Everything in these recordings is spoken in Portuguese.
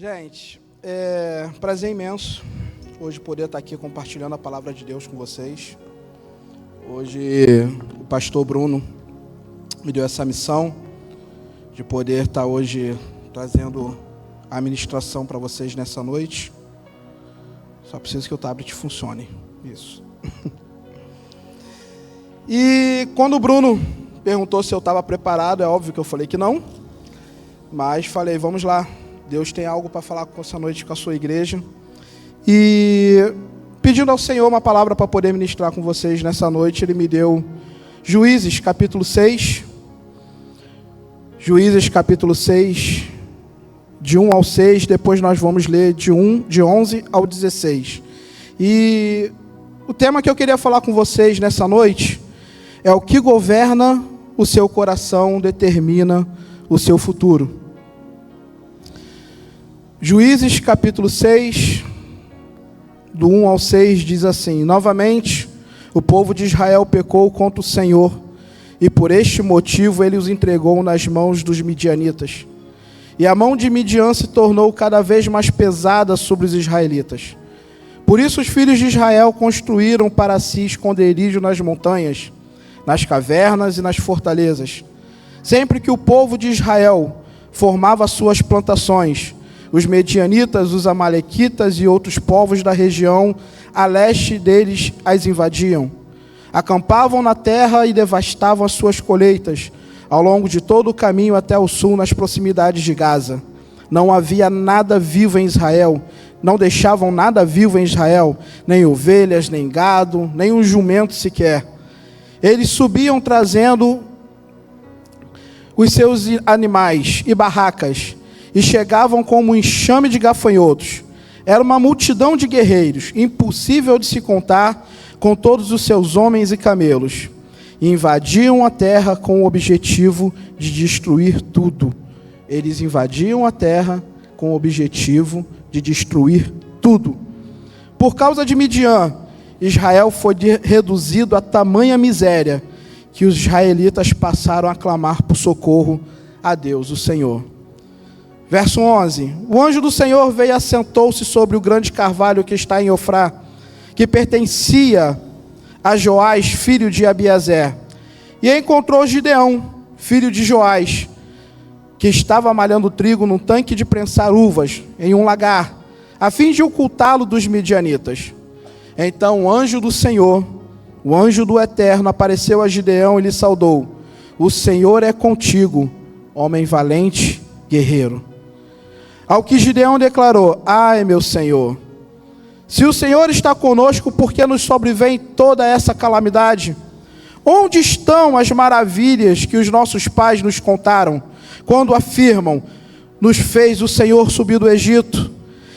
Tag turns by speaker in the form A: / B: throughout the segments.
A: Gente, prazer imenso hoje poder estar aqui compartilhando a palavra de Deus com vocês. Hoje o pastor Bruno me deu essa missão de poder estar hoje trazendo a ministração para vocês nessa noite. Só preciso que o tablet funcione. Isso. E quando o Bruno perguntou se eu estava preparado, é óbvio que eu falei que não. Mas falei, vamos lá. Deus tem algo para falar essa noite com a sua igreja. E pedindo ao Senhor uma palavra para poder ministrar com vocês nessa noite, Ele me deu Juízes, capítulo 6. Juízes, capítulo 6, de 1 ao 6. Depois nós vamos ler de 11 ao 16. E o tema que eu queria falar com vocês nessa noite é o que governa o seu coração, determina o seu futuro. Juízes capítulo 6, do 1 ao 6, diz assim: Novamente, o povo de Israel pecou contra o Senhor, e por este motivo ele os entregou nas mãos dos midianitas. E a mão de Midian se tornou cada vez mais pesada sobre os israelitas. Por isso os filhos de Israel construíram para si esconderijo nas montanhas, nas cavernas e nas fortalezas. Sempre que o povo de Israel formava suas plantações, os medianitas, os amalequitas e outros povos da região a leste deles as invadiam. Acampavam na terra e devastavam as suas colheitas, ao longo de todo o caminho até o sul, nas proximidades de Gaza. Não havia nada vivo em Israel, não deixavam nada vivo em Israel, nem ovelhas, nem gado, nem um jumento sequer. Eles subiam trazendo os seus animais e barracas, e chegavam como um enxame de gafanhotos. Era uma multidão de guerreiros, impossível de se contar, com todos os seus homens e camelos. E invadiam a terra com o objetivo de destruir tudo. Eles invadiam a terra com o objetivo de destruir tudo. Por causa de Midian, Israel foi reduzido a tamanha miséria que os israelitas passaram a clamar por socorro a Deus, o Senhor. Verso 11. O anjo do Senhor veio e assentou-se sobre o grande carvalho que está em Ofrá, que pertencia a Joás, filho de Abiazer. E encontrou Gideão, filho de Joás, que estava malhando trigo num tanque de prensar uvas, em um lagar, a fim de ocultá-lo dos midianitas. Então o anjo do Senhor, o anjo do Eterno, apareceu a Gideão e lhe saudou: O Senhor é contigo, homem valente, guerreiro. Ao que Gideão declarou: Ai, meu Senhor, se o Senhor está conosco, por que nos sobrevém toda essa calamidade? Onde estão as maravilhas que os nossos pais nos contaram, quando afirmam: Nos fez o Senhor subir do Egito?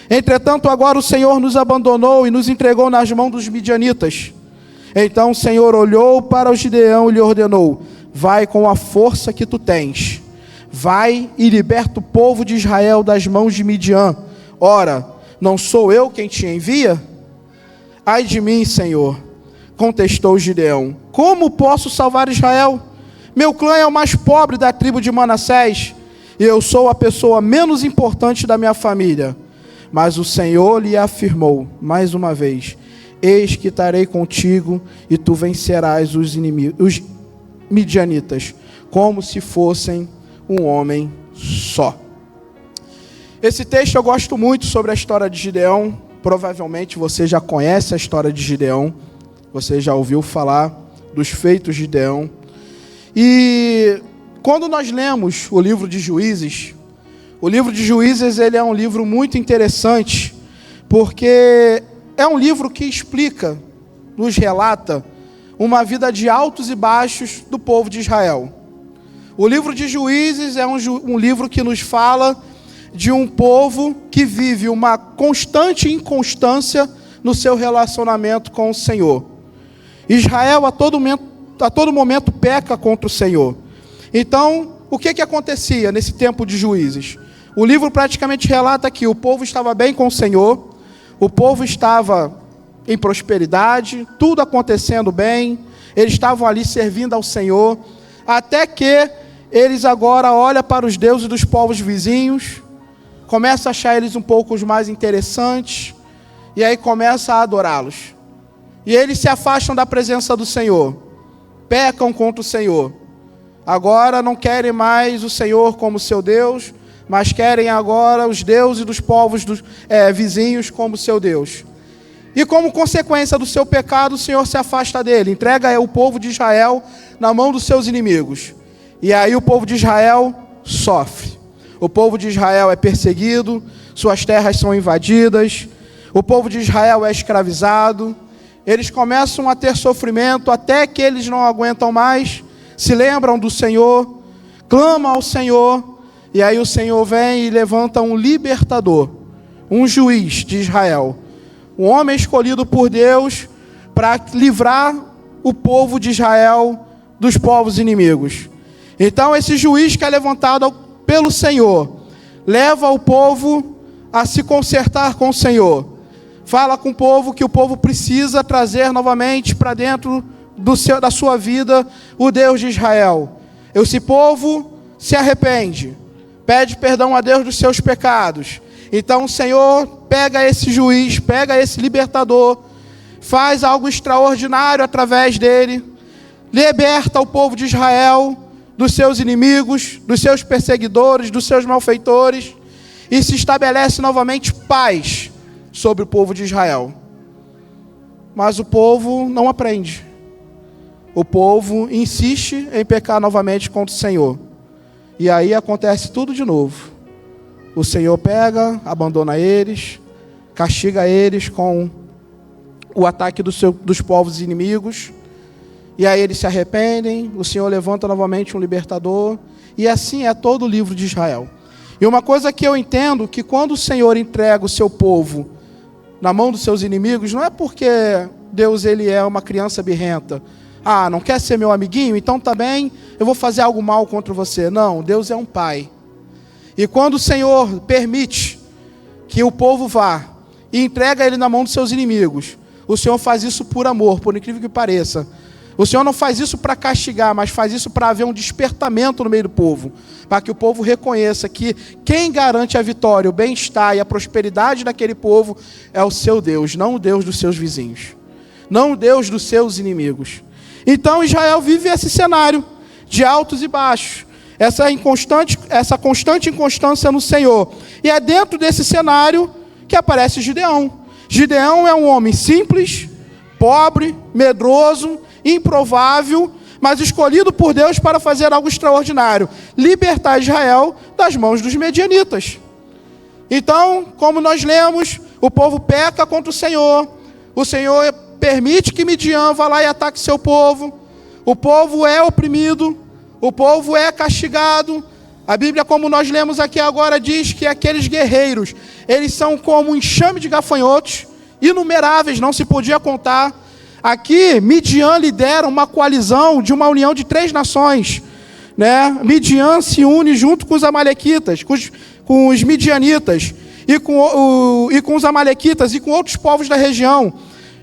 A: Entretanto, agora o Senhor nos abandonou e nos entregou nas mãos dos midianitas. Então o Senhor olhou para o Gideão e lhe ordenou: Vai com a força que tu tens. Vai e liberta o povo de Israel das mãos de Midian. Ora, não sou eu quem te envia? Ai de mim, Senhor, contestou Gideão. Como posso salvar Israel? Meu clã é o mais pobre da tribo de Manassés, e eu sou a pessoa menos importante da minha família. Mas o Senhor lhe afirmou, mais uma vez: Eis que estarei contigo, e tu vencerás os midianitas, como se fossem um homem só. Esse texto eu gosto muito sobre a história de Gideão. Provavelmente você já conhece a história de Gideão. Você já ouviu falar dos feitos de Gideão. E quando nós lemos o livro de Juízes, ele é um livro muito interessante, porque é um livro que explica, nos relata, uma vida de altos e baixos do povo de Israel. O livro de Juízes é um livro que nos fala de um povo que vive uma constante inconstância no seu relacionamento com o Senhor. Israel a todo momento peca contra o Senhor. Então, o que acontecia nesse tempo de Juízes? O livro praticamente relata que o povo estava bem com o Senhor, o povo estava em prosperidade, tudo acontecendo bem, eles estavam ali servindo ao Senhor, até que eles agora olham para os deuses dos povos vizinhos, começa a achar eles um pouco mais interessantes, e aí começa a adorá-los. E eles se afastam da presença do Senhor, pecam contra o Senhor. Agora não querem mais o Senhor como seu Deus, mas querem agora os deuses dos povos vizinhos como seu Deus. E como consequência do seu pecado, o Senhor se afasta dele, entrega o povo de Israel na mão dos seus inimigos. E aí o povo de Israel sofre. O povo de Israel é perseguido, suas terras são invadidas, o povo de Israel é escravizado, eles começam a ter sofrimento até que eles não aguentam mais, se lembram do Senhor, clamam ao Senhor, e aí o Senhor vem e levanta um libertador, um juiz de Israel, um homem escolhido por Deus para livrar o povo de Israel dos povos inimigos. Então esse juiz que é levantado pelo Senhor leva o povo a se consertar com o Senhor. Fala com o povo que o povo precisa trazer novamente para dentro da sua vida o Deus de Israel. Esse povo se arrepende, pede perdão a Deus dos seus pecados. Então o Senhor pega esse juiz, pega esse libertador, faz algo extraordinário através dele, liberta o povo de Israel dos seus inimigos, dos seus perseguidores, dos seus malfeitores, e se estabelece novamente paz sobre o povo de Israel. Mas o povo não aprende. O povo insiste em pecar novamente contra o Senhor. E aí acontece tudo de novo. O Senhor pega, abandona eles, castiga eles com o ataque dos povos inimigos. E aí eles se arrependem, o Senhor levanta novamente um libertador. E assim é todo o livro de Israel. E uma coisa que eu entendo, que quando o Senhor entrega o seu povo na mão dos seus inimigos, não é porque Deus ele é uma criança birrenta. Ah, não quer ser meu amiguinho? Então também eu vou fazer algo mal contra você. Não, Deus é um pai. E quando o Senhor permite que o povo vá e entrega ele na mão dos seus inimigos, o Senhor faz isso por amor, por incrível que pareça. O Senhor não faz isso para castigar, mas faz isso para haver um despertamento no meio do povo, para que o povo reconheça que quem garante a vitória, o bem-estar e a prosperidade daquele povo é o seu Deus, não o Deus dos seus vizinhos, não o Deus dos seus inimigos. Então Israel vive esse cenário de altos e baixos, essa constante inconstância no Senhor. E é dentro desse cenário que aparece Gideão. Gideão é um homem simples, pobre, medroso, improvável, mas escolhido por Deus para fazer algo extraordinário: libertar Israel das mãos dos medianitas. Então, como nós lemos, o povo peca contra o Senhor permite que Midian vá lá e ataque seu povo, o povo é oprimido, o povo é castigado. A Bíblia, como nós lemos aqui agora, diz que aqueles guerreiros, eles são como um enxame de gafanhotos, inumeráveis, não se podia contar. Aqui, Midian lidera uma coalizão de uma união de 3 nações. Midian se une junto com os amalequitas, com os midianitas, e com os amalequitas e com outros povos da região.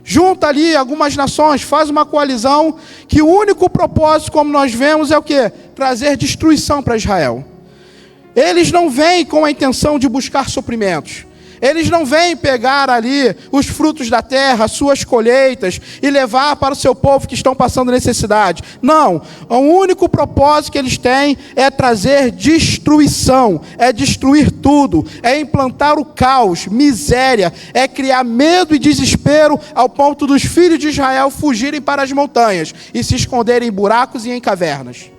A: Junta ali algumas nações, faz uma coalizão que o único propósito, como nós vemos, é o quê? Trazer destruição para Israel. Eles não vêm com a intenção de buscar suprimentos. Eles não vêm pegar ali os frutos da terra, suas colheitas, e levar para o seu povo que estão passando necessidade. Não, o único propósito que eles têm é trazer destruição, é destruir tudo, é implantar o caos, miséria, é criar medo e desespero ao ponto dos filhos de Israel fugirem para as montanhas e se esconderem em buracos e em cavernas.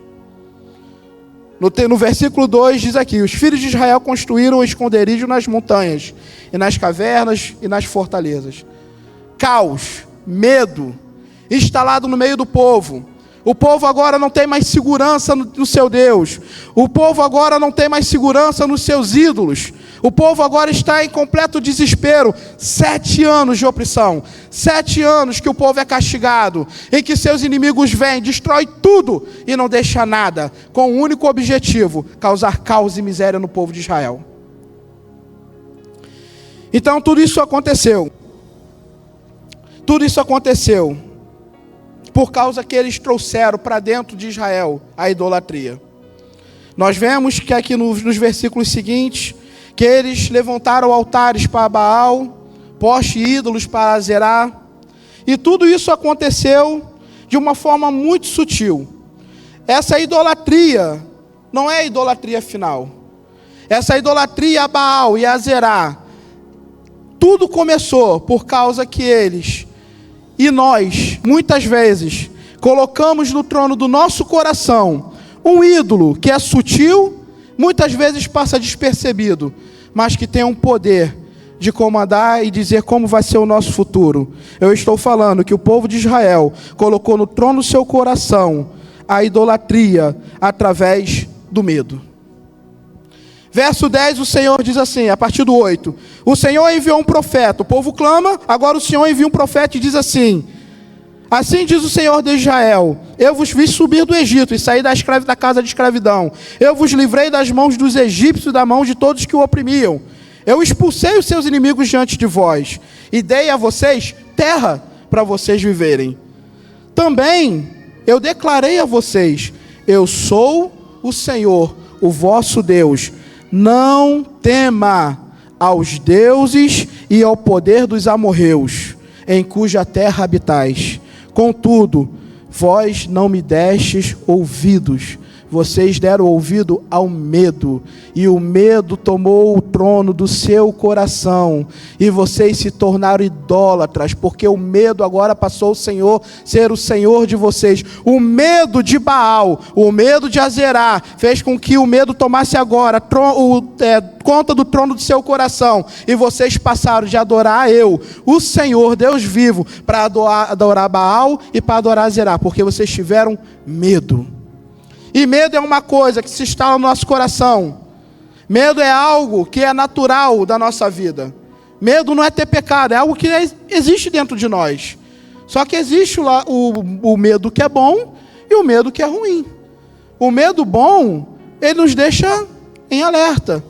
A: No versículo 2 diz aqui: os filhos de Israel construíram um esconderijo nas montanhas, e nas cavernas e nas fortalezas. Caos, medo, instalado no meio do povo. O povo agora não tem mais segurança no seu Deus. O povo agora não tem mais segurança nos seus ídolos. O povo agora está em completo desespero. 7 anos de opressão. 7 anos que o povo é castigado, em que seus inimigos vêm, destrói tudo e não deixa nada, com o único objetivo: causar caos e miséria no povo de Israel. Então tudo isso aconteceu. Tudo isso aconteceu por causa que eles trouxeram para dentro de Israel a idolatria. Nós vemos que aqui nos versículos seguintes, que eles levantaram altares para Baal, postes e ídolos para Azerá, e tudo isso aconteceu de uma forma muito sutil. Essa idolatria não é a idolatria final. Essa idolatria a Baal e a Azerá, tudo começou por causa que eles e nós, muitas vezes, colocamos no trono do nosso coração um ídolo que é sutil, muitas vezes passa despercebido, mas que tem um poder de comandar e dizer como vai ser o nosso futuro. Eu estou falando que o povo de Israel colocou no trono do seu coração a idolatria através do medo. Verso 10, o Senhor diz assim, a partir do 8. O Senhor enviou um profeta, o povo clama, agora o Senhor envia um profeta e diz assim: assim diz o Senhor de Israel, eu vos fiz subir do Egito e sair da casa de escravidão. Eu vos livrei das mãos dos egípcios e da mão de todos que o oprimiam. Eu expulsei os seus inimigos diante de vós e dei a vocês terra para vocês viverem. Também eu declarei a vocês, eu sou o Senhor, o vosso Deus. Não tema aos deuses e ao poder dos amorreus, em cuja terra habitais. Contudo, vós não me destes ouvidos. Vocês deram ouvido ao medo, e o medo tomou o trono do seu coração, e vocês se tornaram idólatras, porque o medo agora passou a ser o Senhor de vocês. O medo de Baal, o medo de Azerá, fez com que o medo tomasse agora conta do trono do seu coração, e vocês passaram de adorar eu, o Senhor, Deus vivo, para adorar Baal e para adorar Azerá, porque vocês tiveram medo. E medo é uma coisa que se instala no nosso coração. Medo é algo que é natural da nossa vida. Medo não é ter pecado, é algo que existe dentro de nós. Só que existe o medo que é bom e o medo que é ruim. O medo bom, ele nos deixa em alerta.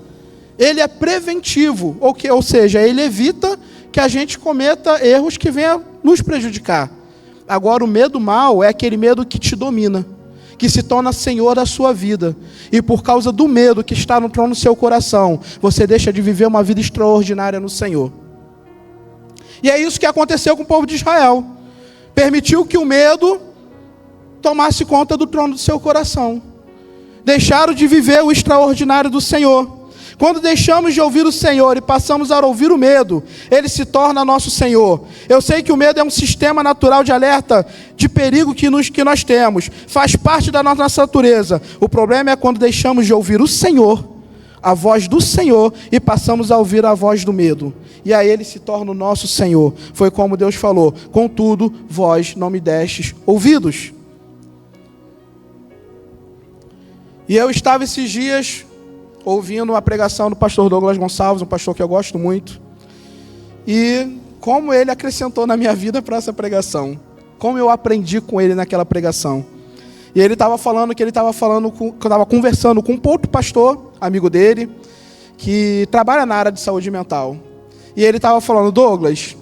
A: Ele é preventivo, ou seja, ele evita que a gente cometa erros que venham nos prejudicar. Agora, o medo mau é aquele medo que te domina, que se torna senhor da sua vida. E por causa do medo que está no trono do seu coração, você deixa de viver uma vida extraordinária no Senhor. E é isso que aconteceu com o povo de Israel. Permitiu que o medo tomasse conta do trono do seu coração. Deixaram de viver o extraordinário do Senhor. Quando deixamos de ouvir o Senhor e passamos a ouvir o medo, ele se torna nosso Senhor. Eu sei que o medo é um sistema natural de alerta de perigo que nós temos. Faz parte da nossa natureza. O problema é quando deixamos de ouvir o Senhor, a voz do Senhor, e passamos a ouvir a voz do medo. E aí ele se torna o nosso Senhor. Foi como Deus falou: contudo, vós não me destes ouvidos. E eu estava esses dias ouvindo a pregação do pastor Douglas Gonçalves, um pastor que eu gosto muito, e como ele acrescentou na minha vida para essa pregação, como eu aprendi com ele naquela pregação. E ele estava falando que eu estava conversando com um outro pastor, amigo dele, que trabalha na área de saúde mental. E ele estava falando: Douglas,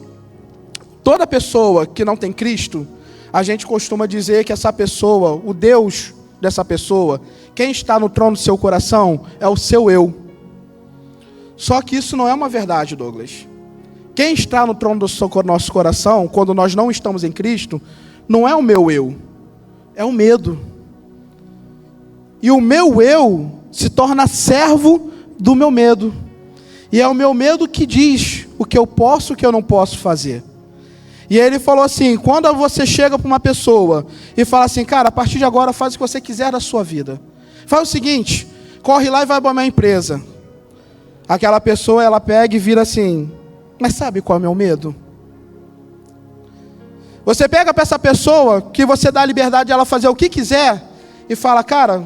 A: toda pessoa que não tem Cristo, a gente costuma dizer que essa pessoa, o Deus dessa pessoa, quem está no trono do seu coração é o seu eu. Só que isso não é uma verdade, Douglas. Quem está no trono do nosso coração, quando nós não estamos em Cristo, não é o meu eu, é o medo. E o meu eu se torna servo do meu medo. E é o meu medo que diz o que eu posso e o que eu não posso fazer. E ele falou assim: quando você chega para uma pessoa e fala assim, cara, a partir de agora faz o que você quiser da sua vida. Faz o seguinte, corre lá e vai para a minha empresa. Aquela pessoa, ela pega e vira assim: mas sabe qual é o meu medo? Você pega para essa pessoa que você dá a liberdade de ela fazer o que quiser e fala: cara,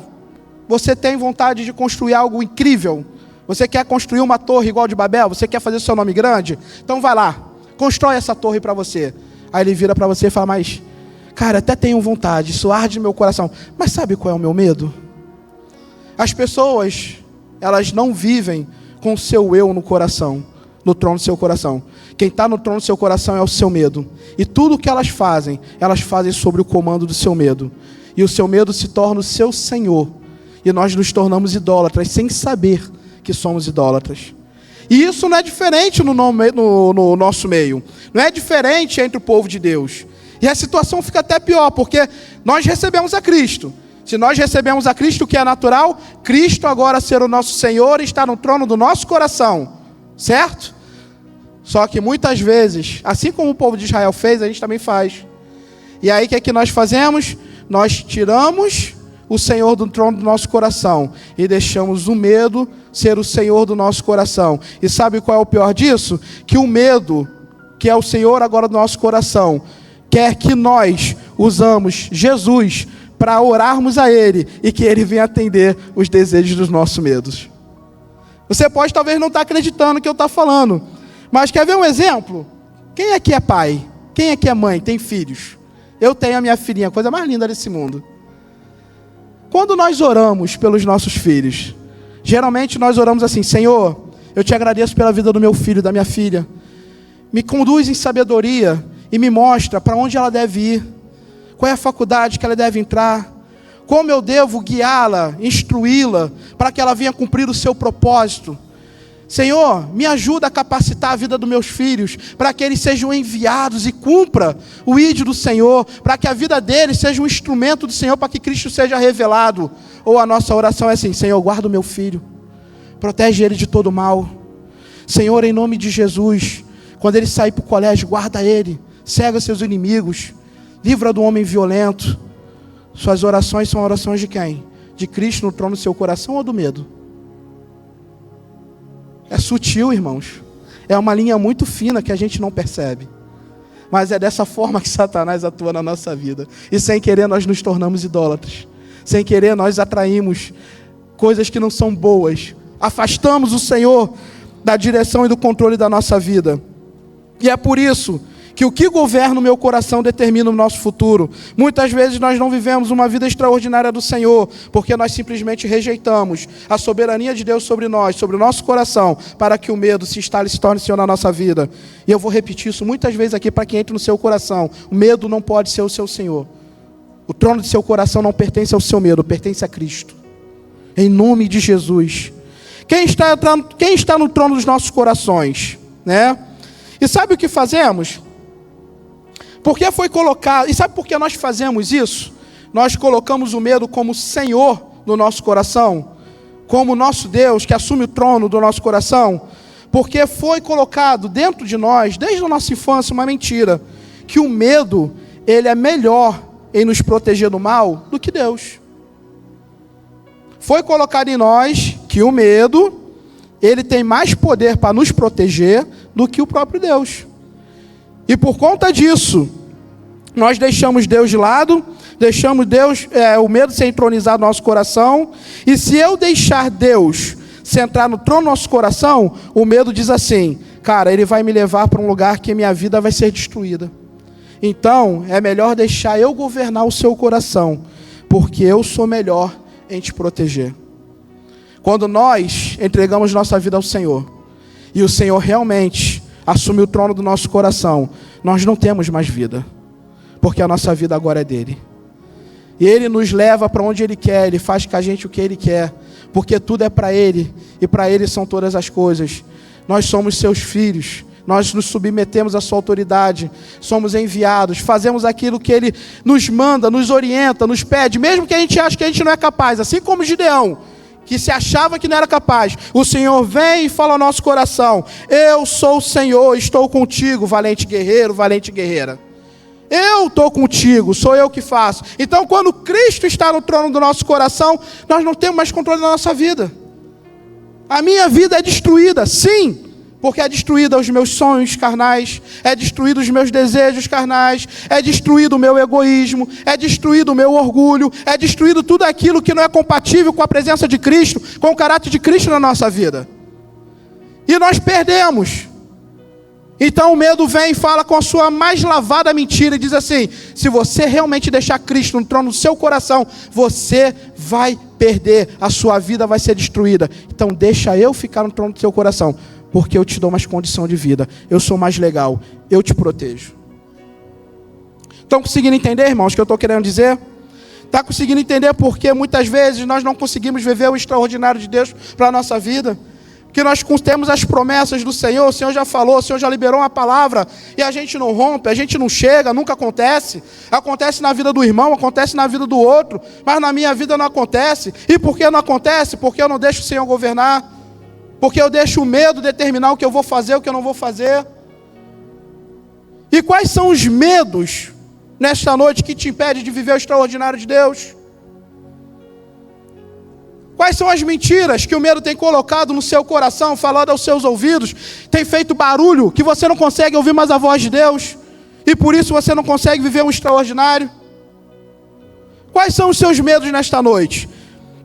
A: você tem vontade de construir algo incrível? Você quer construir uma torre igual de Babel? Você quer fazer o seu nome grande? Então vai lá, constrói essa torre para você. Aí ele vira para você e fala: mas, cara, até tenho vontade, isso arde no meu coração, mas sabe qual é o meu medo? As pessoas, elas não vivem com o seu eu no coração, no trono do seu coração. Quem está no trono do seu coração é o seu medo. E tudo que elas fazem sobre o comando do seu medo. E o seu medo se torna o seu senhor. E nós nos tornamos idólatras sem saber que somos idólatras. E isso não é diferente no nosso meio. Não é diferente entre o povo de Deus. E a situação fica até pior, porque nós recebemos a Cristo. Se nós recebemos a Cristo, o que é natural, Cristo agora ser o nosso Senhor e está no trono do nosso coração. Certo? Só que muitas vezes, assim como o povo de Israel fez, a gente também faz. E aí o que é que nós fazemos? Nós tiramos o Senhor do trono do nosso coração e deixamos o medo ser o Senhor do nosso coração. E sabe qual é o pior disso? Que o medo, que é o Senhor agora do nosso coração, quer que nós usamos Jesus para orarmos a Ele e que Ele venha atender os desejos dos nossos medos. Você pode talvez não estar acreditando no que eu estou falando, mas quer ver um exemplo? Quem aqui é pai? Quem aqui é mãe? Tem filhos? Eu tenho a minha filhinha, a coisa mais linda desse mundo. Quando nós oramos pelos nossos filhos, geralmente nós oramos assim: Senhor, eu te agradeço pela vida do meu filho, da minha filha. Me conduz em sabedoria e me mostra para onde ela deve ir, qual é a faculdade que ela deve entrar, como eu devo guiá-la, instruí-la, para que ela venha cumprir o seu propósito. Senhor, me ajuda a capacitar a vida dos meus filhos, para que eles sejam enviados e cumpra o ídolo do Senhor, para que a vida deles seja um instrumento do Senhor, para que Cristo seja revelado. Ou a nossa oração é assim: Senhor, guarda o meu filho, protege ele de todo mal. Senhor, em nome de Jesus, quando ele sair para o colégio, guarda ele, cega seus inimigos, livra do homem violento. Suas orações são orações de quem? De Cristo no trono do seu coração ou do medo? É sutil, irmãos. É uma linha muito fina que a gente não percebe. Mas é dessa forma que Satanás atua na nossa vida. E sem querer nós nos tornamos idólatras. Sem querer nós atraímos coisas que não são boas. Afastamos o Senhor da direção e do controle da nossa vida. E é por isso que o que governa o meu coração determina o nosso futuro. Muitas vezes nós não vivemos uma vida extraordinária do Senhor, porque nós simplesmente rejeitamos a soberania de Deus sobre nós, sobre o nosso coração, para que o medo se instale e se torne Senhor na nossa vida. E eu vou repetir isso muitas vezes aqui para que entre no seu coração. O medo não pode ser o seu Senhor. O trono de seu coração não pertence ao seu medo, pertence a Cristo. Em nome de Jesus. Quem está no trono dos nossos corações? Né? E sabe o que fazemos? Porque foi colocado, e sabe por que nós fazemos isso? Nós colocamos o medo como Senhor no nosso coração, como nosso Deus que assume o trono do nosso coração, porque foi colocado dentro de nós, desde a nossa infância, uma mentira, que o medo, ele é melhor em nos proteger do mal do que Deus. Foi colocado em nós que o medo, ele tem mais poder para nos proteger do que o próprio Deus. E por conta disso, nós deixamos Deus de lado, deixamos o medo ser entronizado no nosso coração, e se eu deixar Deus sentar no trono do nosso coração, o medo diz assim: cara, ele vai me levar para um lugar que minha vida vai ser destruída. Então, é melhor deixar eu governar o seu coração, porque eu sou melhor em te proteger. Quando nós entregamos nossa vida ao Senhor, e o Senhor realmente assume o trono do nosso coração, nós não temos mais vida, porque a nossa vida agora é dele. E ele nos leva para onde ele quer, ele faz com a gente o que ele quer, porque tudo é para ele, e para ele são todas as coisas. Nós somos seus filhos, nós nos submetemos à sua autoridade, somos enviados, fazemos aquilo que ele nos manda, nos orienta, nos pede, mesmo que a gente ache que a gente não é capaz, assim como Gideão, que se achava que não era capaz. O Senhor vem e fala ao nosso coração: eu sou o Senhor, estou contigo, valente guerreiro, valente guerreira. Eu estou contigo, sou eu que faço. Então, quando Cristo está no trono do nosso coração, nós não temos mais controle da nossa vida. A minha vida é destruída, sim, porque é destruída os meus sonhos carnais, é destruído os meus desejos carnais, é destruído o meu egoísmo, é destruído o meu orgulho, é destruído tudo aquilo que não é compatível com a presença de Cristo, com o caráter de Cristo na nossa vida. E nós perdemos. Então o medo vem e fala com a sua mais lavada mentira e diz assim: se você realmente deixar Cristo no trono do seu coração, você vai perder, a sua vida vai ser destruída. Então deixa eu ficar no trono do seu coração, porque eu te dou mais condição de vida, eu sou mais legal, eu te protejo. Estão conseguindo entender, irmãos, o que eu estou querendo dizer? Está conseguindo entender porque muitas vezes nós não conseguimos viver o extraordinário de Deus para a nossa vida? que nós temos as promessas do Senhor, o Senhor já falou, o Senhor já liberou uma palavra, e a gente não rompe, a gente não chega, nunca acontece. Acontece na vida do irmão, acontece na vida do outro, mas na minha vida não acontece. E por que não acontece? Porque eu não deixo o Senhor governar, porque eu deixo o medo determinar o que eu vou fazer, o que eu não vou fazer. E quais são os medos nesta noite que te impedem de viver o extraordinário de Deus? Quais são as mentiras que o medo tem colocado no seu coração, falando aos seus ouvidos, tem feito barulho, que você não consegue ouvir mais a voz de Deus, e por isso você não consegue viver um extraordinário? Quais são os seus medos nesta noite?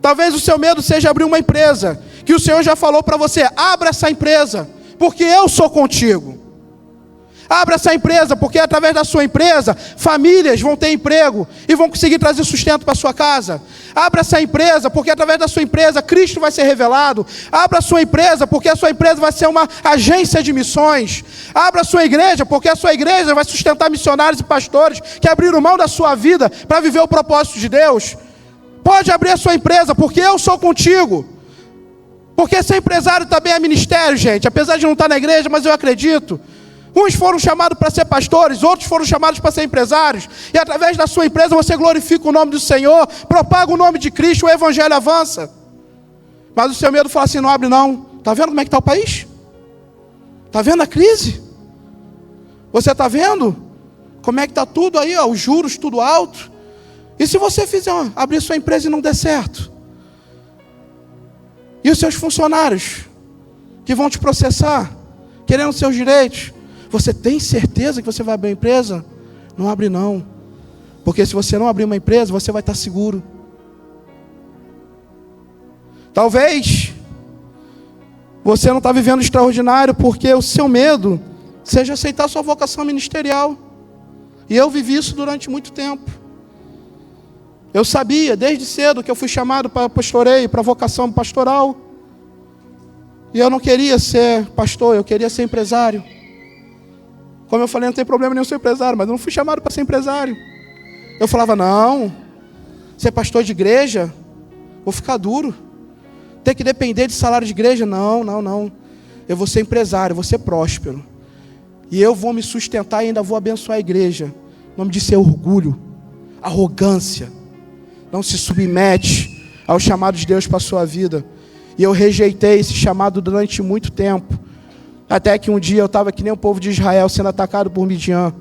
A: Talvez o seu medo seja abrir uma empresa, que o Senhor já falou para você, abra essa empresa, porque eu sou contigo. Abra essa empresa, porque através da sua empresa, famílias vão ter emprego e vão conseguir trazer sustento para sua casa. Abra essa empresa, porque através da sua empresa, Cristo vai ser revelado. Abra a sua empresa, porque a sua empresa vai ser uma agência de missões. Abra a sua igreja, porque a sua igreja vai sustentar missionários e pastores que abriram mão da sua vida para viver o propósito de Deus. Pode abrir a sua empresa, porque eu sou contigo. Porque ser empresário também é ministério, gente. Apesar de não estar na igreja, mas eu acredito. Uns foram chamados para ser pastores, outros foram chamados para ser empresários. E através da sua empresa você glorifica o nome do Senhor, propaga o nome de Cristo, o evangelho avança. Mas o seu medo fala assim, não abre não. Está vendo como é que está o país? Está vendo a crise? Você está vendo como é que está tudo aí, ó, os juros tudo alto? E se você fizer, abrir sua empresa e não der certo? E os seus funcionários que vão te processar, querendo seus direitos? Você tem certeza que você vai abrir uma empresa? Não abre não. Porque se você não abrir uma empresa, você vai estar seguro. Talvez você não está vivendo extraordinário porque o seu medo seja aceitar a sua vocação ministerial. E eu vivi isso durante muito tempo. Eu sabia desde cedo que eu fui chamado para pastoreio, para vocação pastoral. E eu não queria ser pastor, eu queria ser empresário. Como eu falei, não tem problema nenhum ser empresário, mas eu não fui chamado para ser empresário. Eu falava, não, ser pastor de igreja, vou ficar duro. Ter que depender de salário de igreja, não. Eu vou ser empresário, vou ser próspero. E eu vou me sustentar e ainda vou abençoar a igreja. O nome disso é orgulho, arrogância. Não se submete ao chamado de Deus para a sua vida. E eu rejeitei esse chamado durante muito tempo. Até que um dia eu estava que nem o povo de Israel sendo atacado por Midian.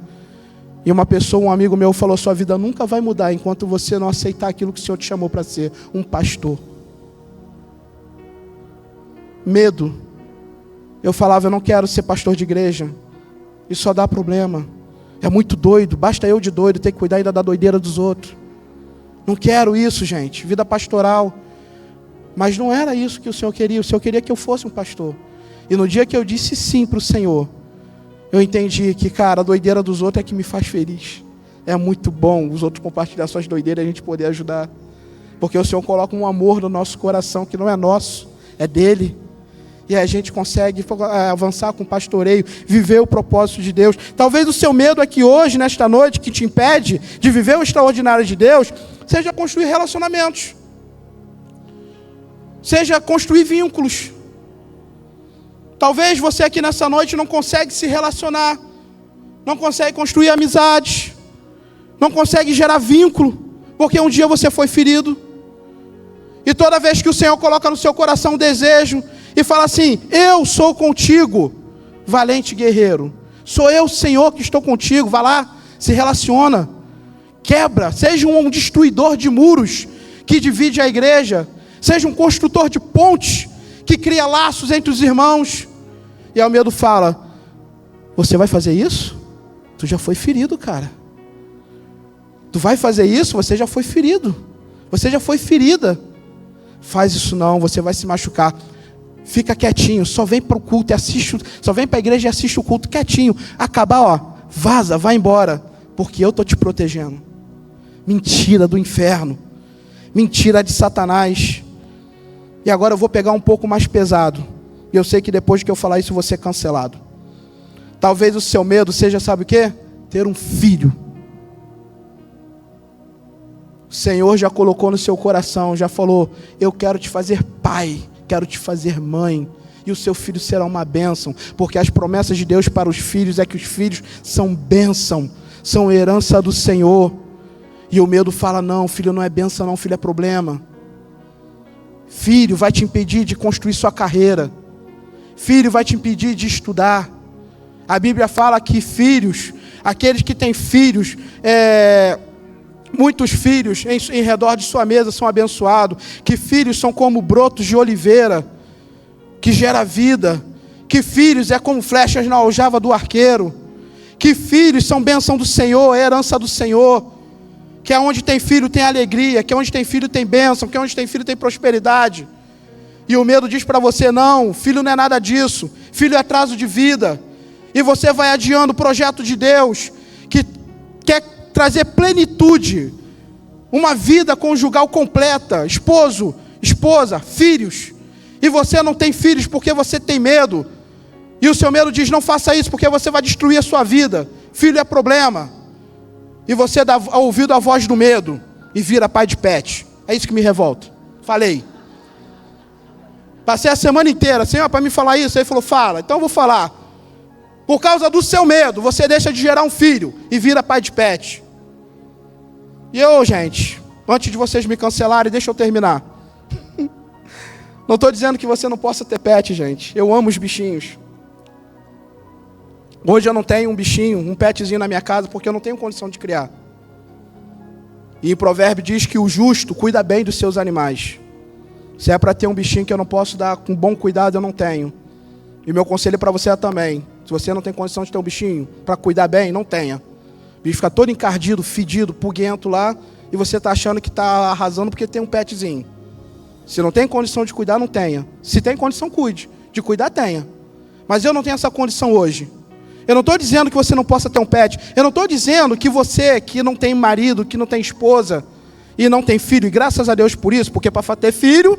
A: E uma pessoa, um amigo meu falou, sua vida nunca vai mudar enquanto você não aceitar aquilo que o Senhor te chamou para ser, um pastor. Medo. Eu falava, eu não quero ser pastor de igreja. Isso só dá problema. É muito doido, basta eu de doido ter que cuidar ainda da doideira dos outros. Não quero isso, gente, vida pastoral. Mas não era isso que o Senhor queria que eu fosse um pastor. E no dia que eu disse sim para o Senhor, eu entendi que, cara, a doideira dos outros é que me faz feliz. É muito bom os outros compartilhar suas doideiras e a gente poder ajudar. Porque o Senhor coloca um amor no nosso coração que não é nosso, é dele. E a gente consegue avançar com o pastoreio, viver o propósito de Deus. Talvez o seu medo aqui hoje, nesta noite, que te impede de viver o extraordinário de Deus, seja construir relacionamentos. Seja construir vínculos. Talvez você aqui nessa noite não consegue se relacionar, não consegue construir amizades, não consegue gerar vínculo, porque um dia você foi ferido. E toda vez que o Senhor coloca no seu coração um desejo e fala assim, eu sou contigo, valente guerreiro. Sou eu, Senhor, que estou contigo. Vai lá, se relaciona, quebra, seja um destruidor de muros que divide a igreja, seja um construtor de pontes que cria laços entre os irmãos. E aí o medo fala, você vai fazer isso? Tu já foi ferido, cara. Tu vai fazer isso? Você já foi ferido. Você já foi ferida. Faz isso não, você vai se machucar. Fica quietinho, só vem para o culto e assiste, só vem para a igreja e assiste o culto quietinho. Acabar, ó, vaza, vai embora, porque eu estou te protegendo. Mentira do inferno. Mentira de Satanás. E agora eu vou pegar um pouco mais pesado. E eu sei que depois que eu falar isso, eu vou ser cancelado. Talvez o seu medo seja, sabe o quê? Ter um filho. O Senhor já colocou no seu coração, já falou, eu quero te fazer pai, quero te fazer mãe. e o seu filho será uma bênção, porque as promessas de Deus para os filhos é que os filhos são bênção, são herança do Senhor. E o medo fala, não, filho não é bênção não, filho é problema. Filho vai te impedir de construir sua carreira. Filho vai te impedir de estudar. A Bíblia fala que filhos, aqueles que têm filhos, muitos filhos em redor de sua mesa são abençoados. Que filhos são como brotos de oliveira, que gera vida. Que filhos é como flechas na aljava do arqueiro. Que filhos são bênção do Senhor, é herança do Senhor. Que é onde tem filho tem alegria, que é onde tem filho tem bênção, que é onde tem filho tem prosperidade. E o medo diz para você, não, filho não é nada disso, filho é atraso de vida. E você vai adiando o projeto de Deus, que quer trazer plenitude, uma vida conjugal completa, esposo, esposa, filhos. E você não tem filhos porque você tem medo. E o seu medo diz, não faça isso porque você vai destruir a sua vida. Filho é problema. E você dá ouvido à voz do medo e vira pai de pet. É isso que me revolta. Falei. Passei a semana inteira, Senhor, para me falar isso. Aí ele falou, fala. Então eu vou falar. Por causa do seu medo, você deixa de gerar um filho e vira pai de pet. E eu, gente, antes de vocês me cancelarem, deixa eu terminar. Não estou dizendo que você não possa ter pet, gente. Eu amo os bichinhos. Hoje eu não tenho um bichinho, um petzinho na minha casa, porque eu não tenho condição de criar. E em Provérbio diz que o justo cuida bem dos seus animais. Se é para ter um bichinho que eu não posso dar com bom cuidado, eu não tenho. E meu conselho para você é também. Se você não tem condição de ter um bichinho para cuidar bem, não tenha. O bicho fica todo encardido, fedido, puguento lá, e você está achando que está arrasando porque tem um petzinho. Se não tem condição de cuidar, não tenha. Se tem condição, cuide. De cuidar, tenha. Mas eu não tenho essa condição hoje. Eu não estou dizendo que você não possa ter um pet. Eu não estou dizendo que você que não tem marido, que não tem esposa e não tem filho, e graças a Deus por isso, porque para ter filho,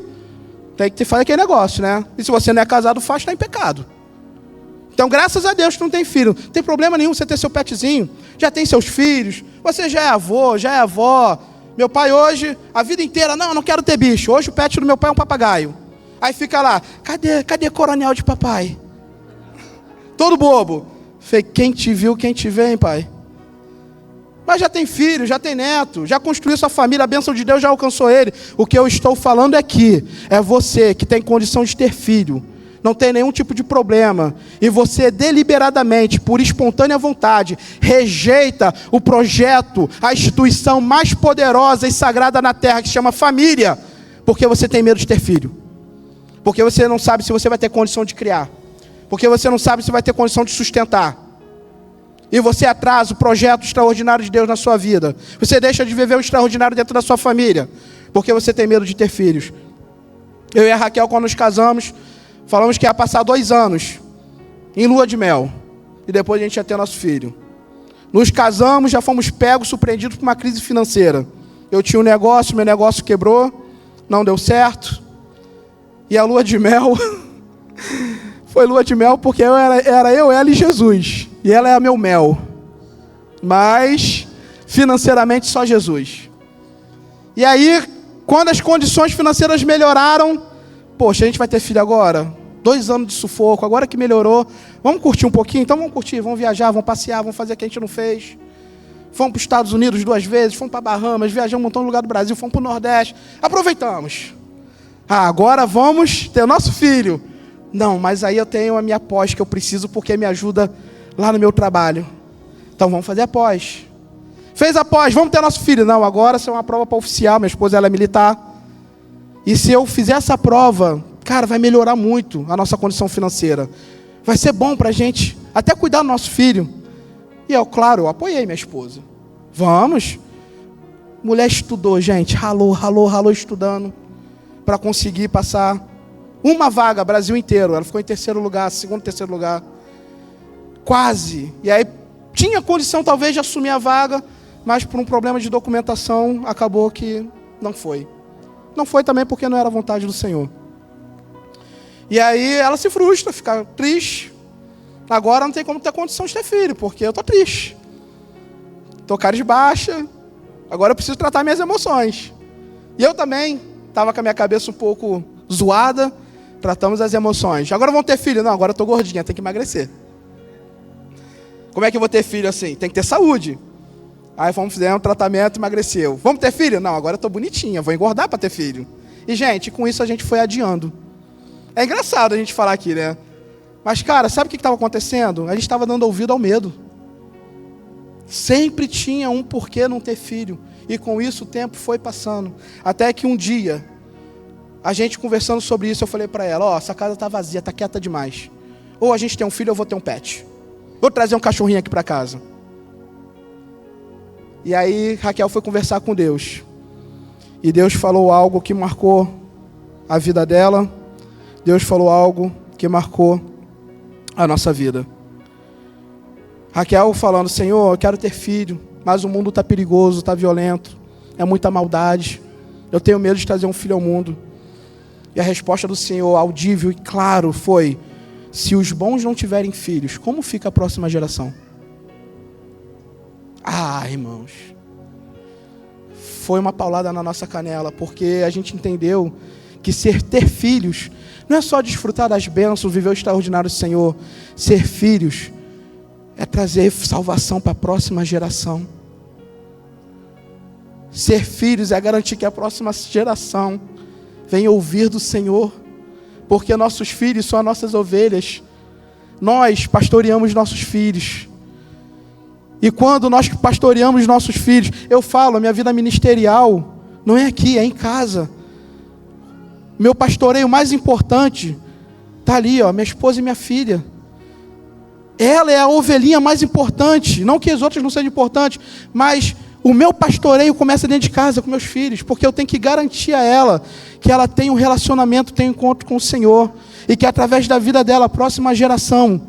A: tem que fazer aquele negócio, né? E se você não é casado, faz, está em pecado. Então, graças a Deus que não tem filho. Não tem problema nenhum você ter seu petzinho. Já tem seus filhos. Você já é avô, já é avó. Meu pai hoje, a vida inteira, não quero ter bicho. Hoje o pet do meu pai é um papagaio. Aí fica lá, cadê coronel de papai? Todo bobo. Falei, quem te viu, quem te vê, hein, pai? Mas já tem filho, já tem neto, já construiu sua família, a bênção de Deus já alcançou ele. O que eu estou falando aqui é você que tem condição de ter filho, não tem nenhum tipo de problema, e você deliberadamente, por espontânea vontade, rejeita o projeto, a instituição mais poderosa e sagrada na terra, que se chama família, porque você tem medo de ter filho, porque você não sabe se você vai ter condição de criar, porque você não sabe se vai ter condição de sustentar. E você atrasa o projeto extraordinário de Deus na sua vida. Você deixa de viver o extraordinário dentro da sua família, porque você tem medo de ter filhos. Eu e a Raquel, quando nos casamos, falamos que ia passar 2 anos em lua de mel. E depois a gente ia ter nosso filho. Nos casamos, já fomos pegos, surpreendidos por uma crise financeira. Eu tinha um negócio, meu negócio quebrou, não deu certo. E a lua de mel... Foi lua de mel porque era eu, ela e Jesus. E ela é meu mel. Mas, financeiramente, só Jesus. E aí, quando as condições financeiras melhoraram, poxa, a gente vai ter filho agora? 2 anos de sufoco, agora que melhorou. Vamos curtir um pouquinho? Então vamos curtir, vamos viajar, vamos passear, vamos fazer o que a gente não fez. Fomos para os Estados Unidos 2 vezes, fomos para Bahamas, viajamos um montão de lugar do Brasil, fomos para o Nordeste. Aproveitamos. Agora vamos ter o nosso filho. Não, mas aí eu tenho a minha pós que eu preciso porque me ajuda lá no meu trabalho. Então vamos fazer a pós. Fez a pós, vamos ter nosso filho. Não, agora isso é uma prova para oficial, minha esposa ela é militar. E se eu fizer essa prova, cara, vai melhorar muito a nossa condição financeira. Vai ser bom para a gente até cuidar do nosso filho. E eu, claro, eu apoiei minha esposa. Vamos. Mulher estudou, gente, ralou estudando para conseguir passar uma vaga, Brasil inteiro. Ela ficou em 3º lugar, 2º, 3º lugar. Quase. E aí tinha condição talvez de assumir a vaga, mas por um problema de documentação acabou que não foi. Não foi também porque não era a vontade do Senhor. E aí ela se frustra, fica triste. Agora não tem como ter condição de ter filho, porque eu tô triste. Tô cara de baixa. Agora eu preciso tratar minhas emoções. E eu também estava com a minha cabeça um pouco zoada. Tratamos as emoções. Agora vão ter filho? Não, agora eu tô gordinha, tem que emagrecer. Como é que eu vou ter filho assim? Tem que ter saúde. Aí fomos fazer um tratamento, emagreceu. Vamos ter filho? Não, agora eu tô bonitinha, vou engordar para ter filho. E, gente, com isso a gente foi adiando. É engraçado a gente falar aqui, né? Mas, cara, sabe o que estava acontecendo? A gente estava dando ouvido ao medo. Sempre tinha um porquê não ter filho. E com isso o tempo foi passando. Até que um dia, a gente conversando sobre isso, eu falei para ela, essa casa tá vazia, tá quieta demais. Ou a gente tem um filho ou eu vou ter um pet. Vou trazer um cachorrinho aqui para casa. E aí Raquel foi conversar com Deus. E Deus falou algo que marcou a vida dela. Deus falou algo que marcou a nossa vida. Raquel falando, Senhor, eu quero ter filho, mas o mundo está perigoso, está violento, é muita maldade. Eu tenho medo de trazer um filho ao mundo. E a resposta do Senhor, audível e claro, foi, se os bons não tiverem filhos, como fica a próxima geração? Irmãos, foi uma paulada na nossa canela, porque a gente entendeu que ter filhos não é só desfrutar das bênçãos, viver o extraordinário do Senhor. Ser filhos é trazer salvação para a próxima geração. Ser filhos é garantir que a próxima geração venha ouvir do Senhor, porque nossos filhos são as nossas ovelhas. Nós pastoreamos nossos filhos. E quando nós pastoreamos nossos filhos, eu falo, a minha vida ministerial não é aqui, é em casa. Meu pastoreio mais importante está ali, minha esposa e minha filha. Ela é a ovelhinha mais importante, não que as outras não sejam importantes, mas o meu pastoreio começa dentro de casa com meus filhos, porque eu tenho que garantir a ela que ela tem um relacionamento, tem um encontro com o Senhor, e que através da vida dela, a próxima geração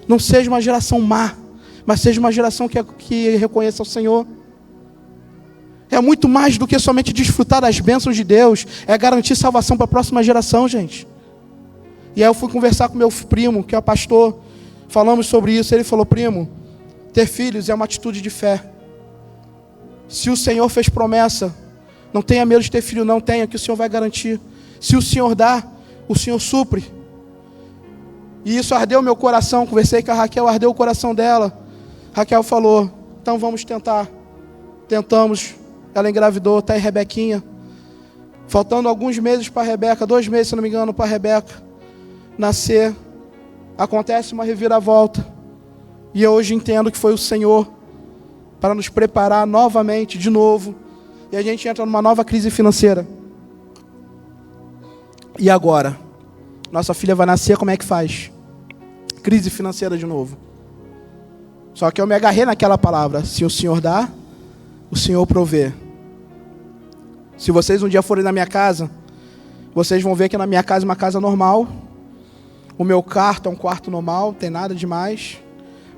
A: não seja uma geração má, mas seja uma geração que reconheça o Senhor. É muito mais do que somente desfrutar das bênçãos de Deus, é garantir salvação para a próxima geração, gente. E aí eu fui conversar com meu primo, que é pastor, falamos sobre isso, ele falou, primo, ter filhos é uma atitude de fé. Se o Senhor fez promessa, não tenha medo de ter filho, não tenha, que o Senhor vai garantir. Se o Senhor dá, o Senhor supre. E isso ardeu meu coração, conversei com a Raquel, ardeu o coração dela. Raquel falou, então vamos tentar. Tentamos, ela engravidou, está aí Rebequinha. Faltando alguns meses para a Rebeca, 2 meses, se não me engano, para a Rebeca nascer. Acontece uma reviravolta. E eu hoje entendo que foi o Senhor para nos preparar novamente, de novo. E a gente entra numa nova crise financeira. E agora? Nossa filha vai nascer, como é que faz? Crise financeira de novo. Só que eu me agarrei naquela palavra. Se o Senhor dá, o Senhor provê. Se vocês um dia forem na minha casa, vocês vão ver que na minha casa é uma casa normal. O meu quarto é um quarto normal, não tem nada demais.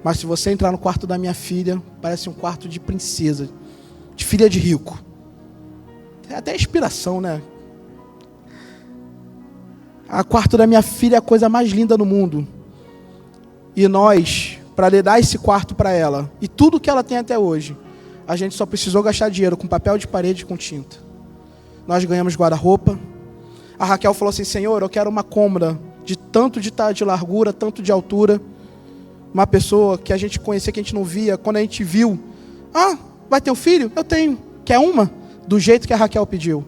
A: Mas se você entrar no quarto da minha filha, parece um quarto de princesa, de filha de rico. Tem até inspiração, né? O quarto da minha filha é a coisa mais linda do mundo. E nós, para lhe dar esse quarto para ela, e tudo que ela tem até hoje, a gente só precisou gastar dinheiro com papel de parede e com tinta. Nós ganhamos guarda-roupa. A Raquel falou assim, Senhor, eu quero uma cômoda de tanto de largura, tanto de altura. Uma pessoa que a gente conhecia, que a gente não via, quando a gente viu, vai ter um filho? Eu tenho. Quer uma? Do jeito que a Raquel pediu.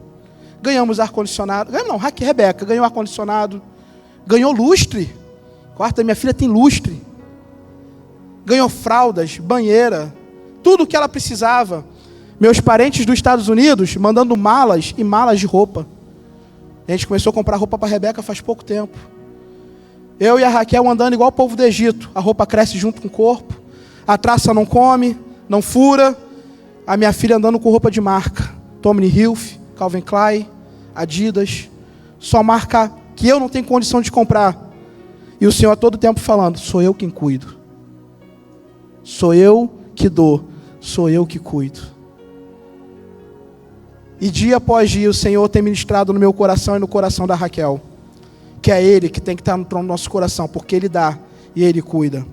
A: Ganhamos ar-condicionado. Rebeca ganhou ar-condicionado. Ganhou lustre. O quarto da minha filha tem lustre. Ganhou fraldas, banheira. Tudo o que ela precisava. Meus parentes dos Estados Unidos mandando malas e malas de roupa. A gente começou a comprar roupa para a Rebeca faz pouco tempo. Eu e a Raquel andando igual o povo do Egito. A roupa cresce junto com o corpo. A traça não come, não fura. A minha filha andando com roupa de marca. Tommy Hilfiger, Calvin Klein, Adidas. Só marca que eu não tenho condição de comprar. E o Senhor a todo tempo falando, sou eu quem cuido. Sou eu que dou. Sou eu que cuido. E dia após dia o Senhor tem ministrado no meu coração e no coração da Raquel. Que é Ele que tem que estar no trono do nosso coração, porque Ele dá e Ele cuida.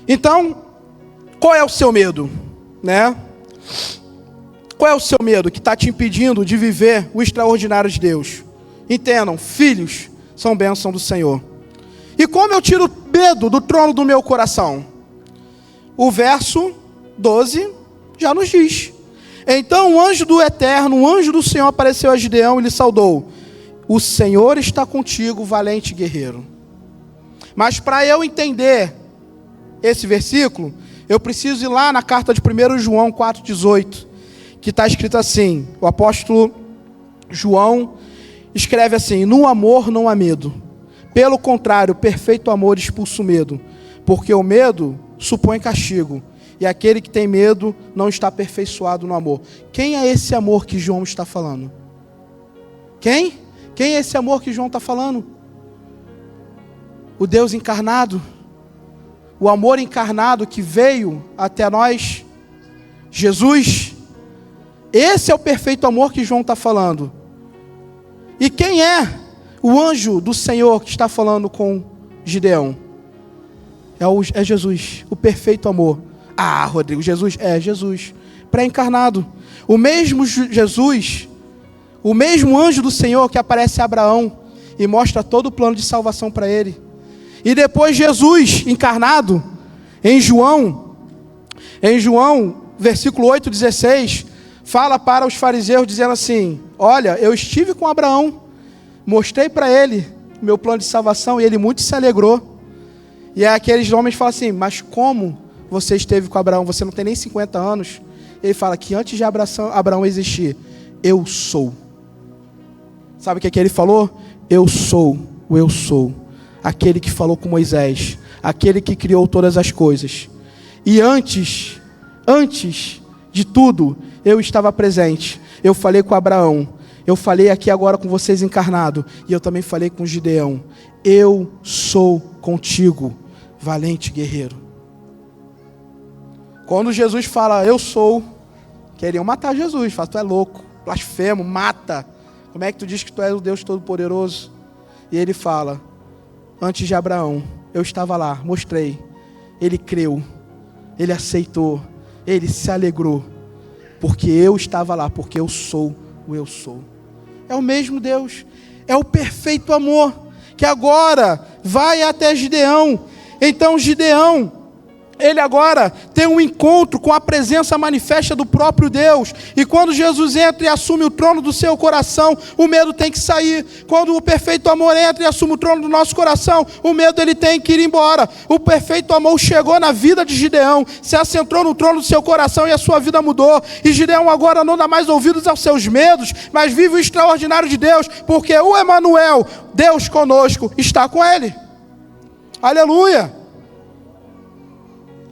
A: Então, qual é o seu medo? Né? Qual é o seu medo que está te impedindo de viver o extraordinário de Deus? Entendam, filhos são bênção do Senhor. E como eu tiro medo do trono do meu coração? O verso 12 já nos diz. Então o anjo do Eterno, o anjo do Senhor apareceu a Gideão e lhe saudou. O Senhor está contigo, valente guerreiro. Mas para eu entender esse versículo, eu preciso ir lá na carta de 1 João 4,18, que está escrito assim, o apóstolo João escreve assim: no amor não há medo. Pelo contrário, o perfeito amor expulsa o medo, porque o medo supõe castigo, e aquele que tem medo não está aperfeiçoado no amor. Quem é esse amor que João está falando? Quem? Quem é esse amor que João está falando? O Deus encarnado, o amor encarnado que veio até nós, Jesus. Esse é o perfeito amor que João está falando. E quem é o anjo do Senhor que está falando com Gideão? É Jesus, o perfeito amor. Ah, Rodrigo, Jesus? É Jesus, pré-encarnado. O mesmo Jesus, o mesmo anjo do Senhor que aparece a Abraão e mostra todo o plano de salvação para ele. E depois Jesus encarnado, em João, versículo 8,16, fala para os fariseus dizendo assim: olha, eu estive com Abraão, mostrei para ele meu plano de salvação e ele muito se alegrou. E aí aqueles homens falam assim: mas como você esteve com Abraão? Você não tem nem 50 anos. Ele fala que antes de Abraão existir, eu sou. Sabe o que ele falou? Eu sou, aquele que falou com Moisés, aquele que criou todas as coisas. E antes de tudo, eu estava presente. Eu falei com Abraão, eu falei aqui agora com vocês encarnado, e eu também falei com Gideão. Eu sou contigo, valente guerreiro. Quando Jesus fala, eu sou, queriam matar Jesus. Fala, tu é louco, blasfemo, mata. Como é que tu diz que tu és o Deus Todo-Poderoso? E ele fala, antes de Abraão, eu estava lá, mostrei. Ele creu, ele aceitou, ele se alegrou. Porque eu estava lá, porque eu sou o eu sou. É o mesmo Deus, é o perfeito amor, que agora vai até Gideão. Então Gideão, ele agora tem um encontro com a presença manifesta do próprio Deus. E quando Jesus entra e assume o trono do seu coração, o medo tem que sair. Quando o perfeito amor entra e assume o trono do nosso coração, o medo ele tem que ir embora. O perfeito amor chegou na vida de Gideão, se assentou no trono do seu coração e a sua vida mudou. E Gideão agora não dá mais ouvidos aos seus medos, mas vive o extraordinário de Deus, porque o Emanuel, Deus conosco, está com ele. Aleluia!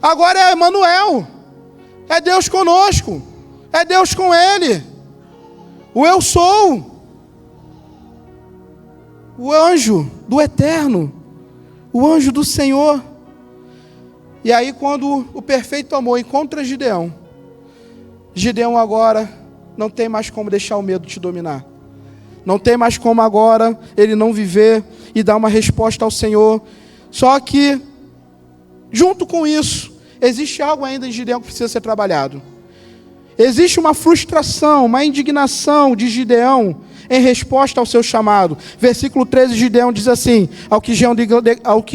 A: Agora é Emanuel, é Deus conosco, é Deus com ele. O eu sou, o anjo do Eterno, o anjo do Senhor. E aí quando o perfeito amor encontra Gideão, Gideão agora não tem mais como deixar o medo te dominar. Não tem mais como agora ele não viver e dar uma resposta ao Senhor. Só que, junto com isso, existe algo ainda em Gideão que precisa ser trabalhado. Existe uma frustração, uma indignação de Gideão em resposta ao seu chamado. Versículo 13, Gideão diz assim, ao que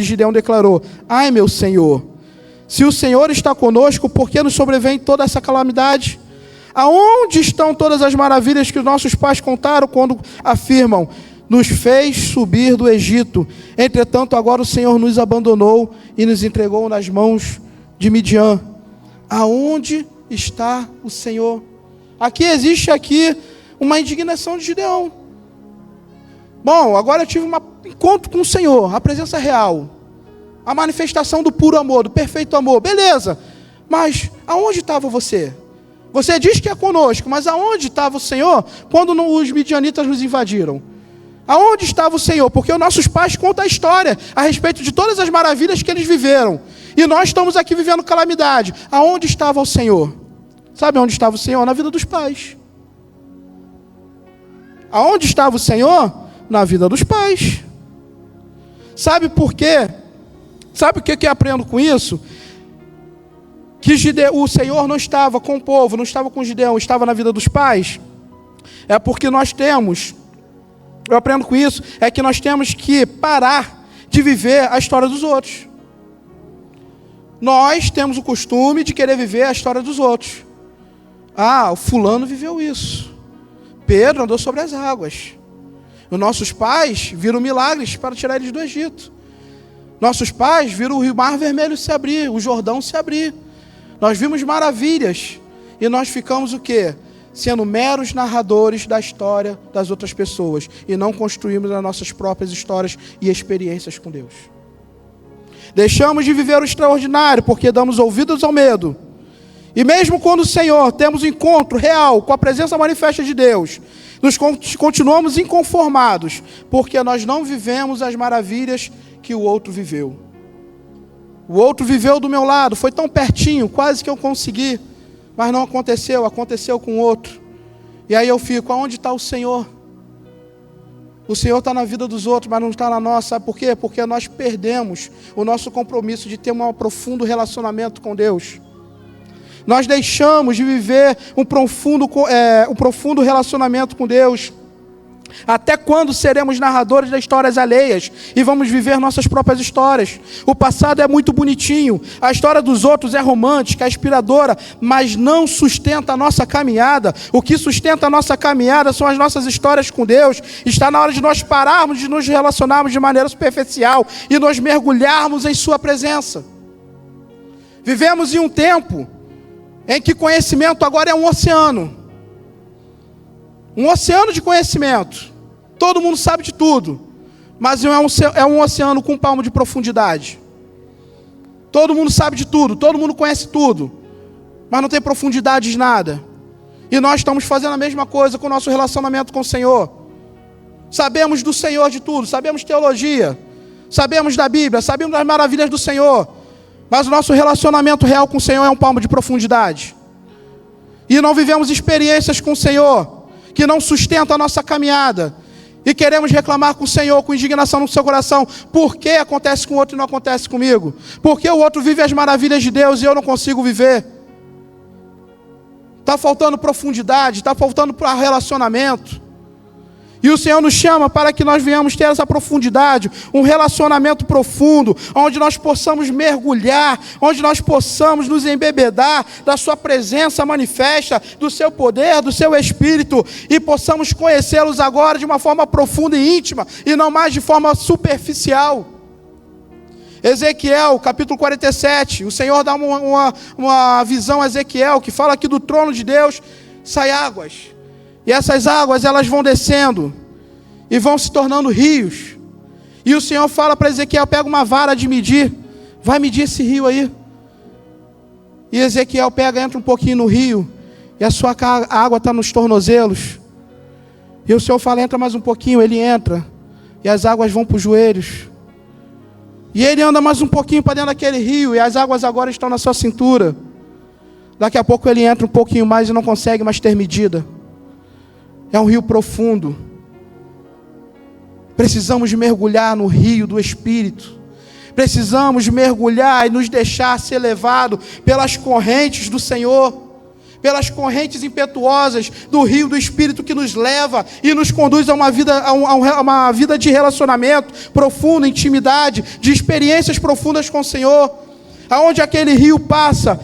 A: Gideão declarou: ai, meu Senhor, se o Senhor está conosco, por que nos sobrevém toda essa calamidade? Aonde estão todas as maravilhas que os nossos pais contaram quando afirmam, nos fez subir do Egito? Entretanto, agora o Senhor nos abandonou e nos entregou nas mãos de Midian. Aonde está o Senhor? Existe uma indignação de Gideão. Bom, agora eu tive um encontro com o Senhor, a presença real, a manifestação do puro amor, do perfeito amor, beleza, mas aonde estava você? Você diz que é conosco, mas aonde estava o Senhor quando os midianitas nos invadiram? Aonde estava o Senhor? Porque os nossos pais contam a história a respeito de todas as maravilhas que eles viveram. E nós estamos aqui vivendo calamidade. Aonde estava o Senhor? Sabe onde estava o Senhor? Na vida dos pais. Aonde estava o Senhor? Na vida dos pais. Sabe por quê? Sabe o que eu aprendo com isso? Que o Senhor não estava com o povo, não estava com Gideão, estava na vida dos pais. É porque nós temos eu aprendo com isso, é que nós temos que parar de viver a história dos outros. Nós temos o costume de querer viver a história dos outros. Ah, o fulano viveu isso. Pedro andou sobre as águas. Os nossos pais viram milagres para tirar eles do Egito. Nossos pais viram o Mar Vermelho se abrir, o Jordão se abrir. Nós vimos maravilhas. E nós ficamos o quê? Sendo meros narradores da história das outras pessoas. E não construímos as nossas próprias histórias e experiências com Deus. Deixamos de viver o extraordinário porque damos ouvidos ao medo. E mesmo quando o Senhor temos um encontro real com a presença manifesta de Deus, nós continuamos inconformados, porque nós não vivemos as maravilhas que o outro viveu. O outro viveu do meu lado, foi tão pertinho, quase que eu consegui, mas não aconteceu, aconteceu com o outro. E aí eu fico, aonde está o Senhor? O Senhor está na vida dos outros, mas não está na nossa. Sabe por quê? Porque nós perdemos o nosso compromisso de ter um profundo relacionamento com Deus. Nós deixamos de viver um profundo relacionamento com Deus. Até quando seremos narradores de histórias alheias e vamos viver nossas próprias histórias? O passado é muito bonitinho, a história dos outros é romântica, é inspiradora, mas não sustenta a nossa caminhada. O que sustenta a nossa caminhada são as nossas histórias com Deus. Está na hora de nós pararmos de nos relacionarmos de maneira superficial e nós mergulharmos em sua presença. Vivemos em um tempo em que conhecimento agora é um oceano de conhecimento. Todo mundo sabe de tudo, mas é um oceano com um palmo de profundidade. Todo mundo sabe de tudo, todo mundo conhece tudo, mas não tem profundidade de nada. E nós estamos fazendo a mesma coisa com o nosso relacionamento com o Senhor. Sabemos do Senhor de tudo, sabemos teologia, sabemos da Bíblia, sabemos das maravilhas do Senhor, mas o nosso relacionamento real com o Senhor é um palmo de profundidade. E não vivemos experiências com o Senhor que não sustenta a nossa caminhada, e queremos reclamar com o Senhor, com indignação no seu coração, por que acontece com o outro e não acontece comigo? Por que o outro vive as maravilhas de Deus e eu não consigo viver? Está faltando profundidade, está faltando relacionamento, e o Senhor nos chama para que nós venhamos ter essa profundidade, um relacionamento profundo, onde nós possamos mergulhar, onde nós possamos nos embebedar da sua presença manifesta, do seu poder, do seu Espírito, e possamos conhecê-los agora de uma forma profunda e íntima, e não mais de forma superficial. Ezequiel, capítulo 47, o Senhor dá uma visão a Ezequiel, que fala que do trono de Deus sai águas. E essas águas, elas vão descendo e vão se tornando rios. E o Senhor fala para Ezequiel, pega uma vara de medir, vai medir esse rio aí. E Ezequiel entra um pouquinho no rio, e a sua água está nos tornozelos. E o Senhor fala, entra mais um pouquinho, ele entra, e as águas vão para os joelhos. E ele anda mais um pouquinho para dentro daquele rio, e as águas agora estão na sua cintura. Daqui a pouco ele entra um pouquinho mais e não consegue mais ter medida. É um rio profundo. Precisamos mergulhar no rio do Espírito. Precisamos mergulhar e nos deixar ser levado pelas correntes do Senhor, pelas correntes impetuosas do rio do Espírito que nos leva e nos conduz a uma vida de relacionamento profundo, intimidade, de experiências profundas com o Senhor. Aonde aquele rio passa,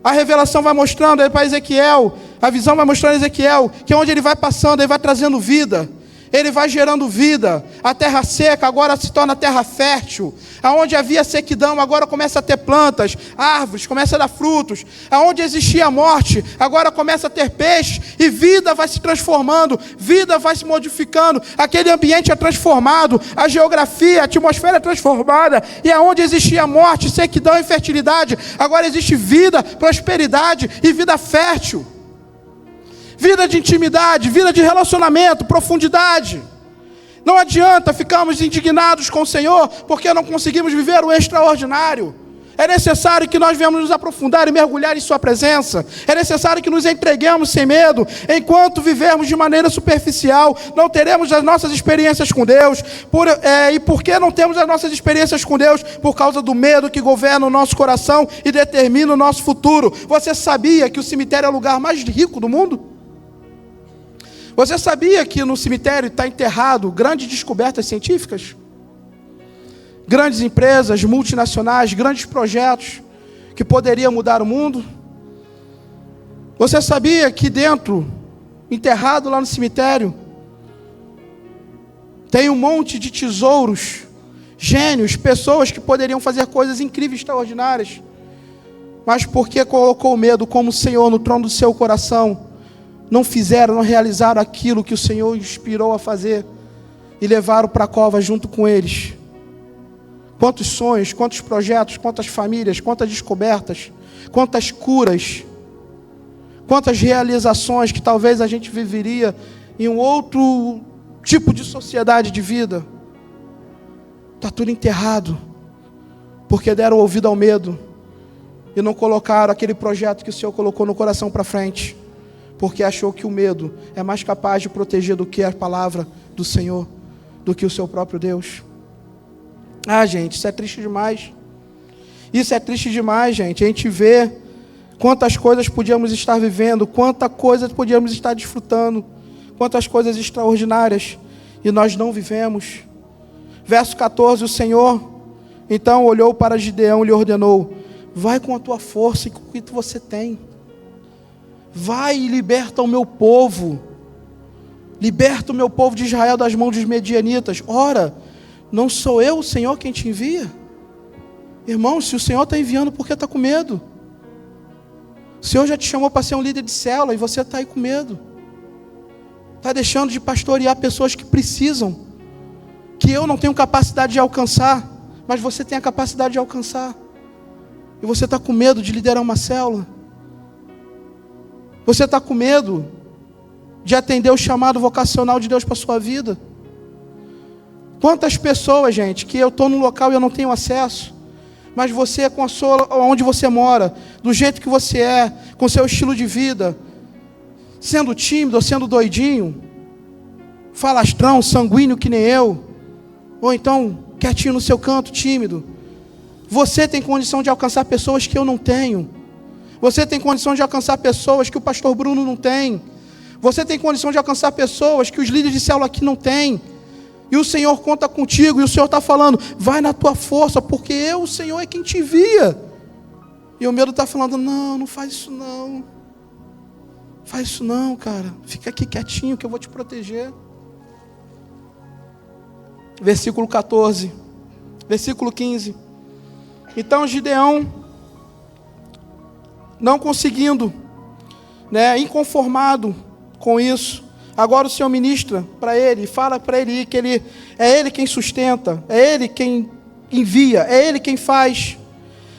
A: a revelação vai mostrando para Ezequiel, a visão vai mostrando a Ezequiel, que onde ele vai passando, ele vai trazendo vida, ele vai gerando vida. A terra seca agora se torna terra fértil. Aonde havia sequidão, agora começa a ter plantas, árvores, começa a dar frutos. Aonde existia morte, agora começa a ter peixes, e vida vai se transformando, vida vai se modificando. Aquele ambiente é transformado, a geografia, a atmosfera é transformada, e aonde existia morte, sequidão e infertilidade, agora existe vida, prosperidade e vida fértil. Vida de intimidade, vida de relacionamento, profundidade. Não adianta ficarmos indignados com o Senhor porque não conseguimos viver o extraordinário. É necessário que nós venhamos nos aprofundar e mergulhar em sua presença. É necessário que nos entreguemos sem medo. Enquanto vivermos de maneira superficial, não teremos as nossas experiências com Deus. E por que não temos as nossas experiências com Deus? Por causa do medo que governa o nosso coração e determina o nosso futuro. Você sabia que o cemitério é o lugar mais rico do mundo? Você sabia que no cemitério está enterrado grandes descobertas científicas? Grandes empresas, multinacionais, grandes projetos que poderiam mudar o mundo? Você sabia que dentro, enterrado lá no cemitério, tem um monte de tesouros, gênios, pessoas que poderiam fazer coisas incríveis, extraordinárias, mas porque colocou o medo como o Senhor no trono do seu coração, não fizeram, não realizaram aquilo que o Senhor inspirou a fazer e levaram para a cova junto com eles. Quantos sonhos, quantos projetos, quantas famílias, quantas descobertas, quantas curas, quantas realizações que talvez a gente viveria em um outro tipo de sociedade de vida. Está tudo enterrado, porque deram ouvido ao medo e não colocaram aquele projeto que o Senhor colocou no coração para frente, porque achou que o medo é mais capaz de proteger do que a palavra do Senhor, do que o seu próprio Deus. Ah, gente, isso é triste demais. Isso é triste demais, gente. A gente vê quantas coisas podíamos estar vivendo, quanta coisa podíamos estar desfrutando, quantas coisas extraordinárias, e nós não vivemos. Verso 14, o Senhor então olhou para Gideão e lhe ordenou: vai com a tua força e com o que você tem. Vai e liberta o meu povo. Liberta o meu povo de Israel das mãos dos medianitas. Ora, não sou eu, o Senhor, quem te envia? Irmão, se o Senhor está enviando, por que está com medo? O Senhor já te chamou para ser um líder de célula e você está aí com medo. Está deixando de pastorear pessoas que precisam, que eu não tenho capacidade de alcançar, mas você tem a capacidade de alcançar. E você está com medo de liderar uma célula. Você está com medo de atender o chamado vocacional de Deus para a sua vida. Quantas pessoas, gente, que eu estou num local e eu não tenho acesso, mas você, com a sua, onde você mora, do jeito que você é, com seu estilo de vida, sendo tímido ou sendo doidinho, falastrão, sanguíneo que nem eu, ou então quietinho no seu canto, tímido, você tem condição de alcançar pessoas que eu não tenho. Você tem condição de alcançar pessoas que o pastor Bruno não tem. Você tem condição de alcançar pessoas que os líderes de célula aqui não têm. E o Senhor conta contigo, e o Senhor está falando: vai na tua força, porque eu, o Senhor, é quem te envia. E o medo está falando: não, não faz isso não. Faz isso não, cara. Fica aqui quietinho que eu vou te proteger. Versículo 14. Versículo 15. Então Gideão, não conseguindo, inconformado com isso, agora o Senhor ministra para ele, fala para ele que é ele quem sustenta, é ele quem envia, é ele quem faz.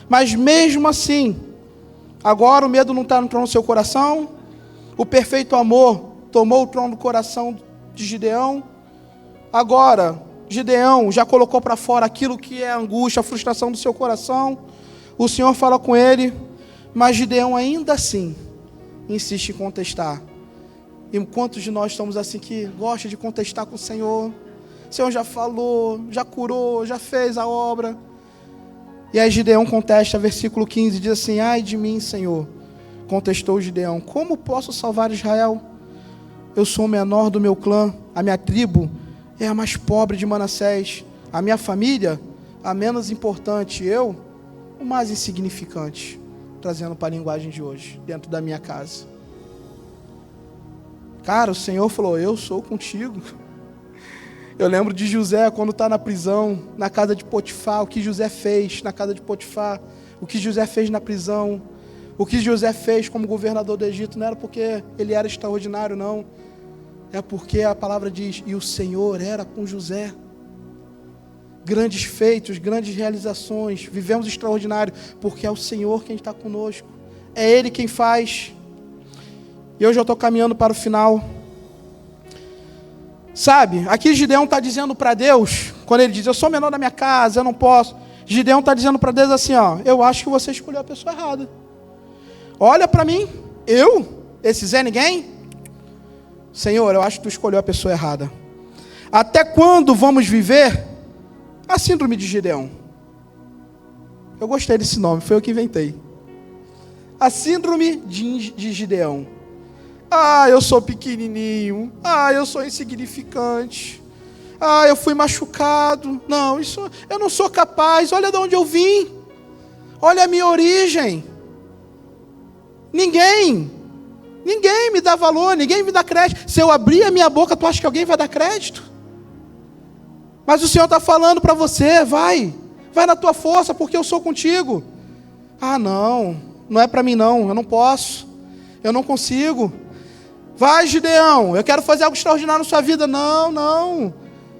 A: Mas mesmo assim, agora o medo não está no trono do seu coração, o perfeito amor tomou o trono do coração de Gideão. Agora, Gideão já colocou para fora aquilo que é a angústia, a frustração do seu coração. O Senhor fala com ele, mas Gideão ainda assim insiste em contestar. E quantos de nós estamos assim que gosta de contestar com o Senhor? O Senhor já falou, já curou, já fez a obra. E aí Gideão contesta, versículo 15, diz assim: ai de mim, Senhor, contestou Gideão, como posso salvar Israel? Eu sou o menor do meu clã, a minha tribo é a mais pobre de Manassés, a minha família, a menos importante, eu, o mais insignificante, trazendo para a linguagem de hoje, dentro da minha casa. Cara, o Senhor falou: eu sou contigo. Eu lembro de José, quando está na prisão, na casa de Potifar, o que José fez na casa de Potifar, o que José fez na prisão, o que José fez como governador do Egito, não era porque ele era extraordinário, não. É porque a palavra diz: e o Senhor era com José. Grandes feitos, grandes realizações, vivemos extraordinário, porque é o Senhor quem está conosco, é Ele quem faz. E eu já estou caminhando para o final. Sabe, aqui Gideão está dizendo para Deus, quando ele diz: eu sou o menor da minha casa, eu não posso. Gideão está dizendo para Deus assim: eu acho que você escolheu a pessoa errada. Olha para mim, esse Zé Ninguém, Senhor, eu acho que tu escolheu a pessoa errada. Até quando vamos viver a síndrome de Gideão? Eu gostei desse nome, foi eu que inventei. A síndrome de Gideão. Ah, eu sou pequenininho. Ah, eu sou insignificante. Ah, eu fui machucado. Não, isso eu não sou capaz. Olha de onde eu vim. Olha a minha origem. Ninguém me dá valor, ninguém me dá crédito. Se eu abrir a minha boca, tu acha que alguém vai dar crédito? Mas o Senhor está falando para você, vai na tua força, porque eu sou contigo. Ah, não é para mim não, eu não posso, eu não consigo. Vai, Gideão, eu quero fazer algo extraordinário na sua vida. Não,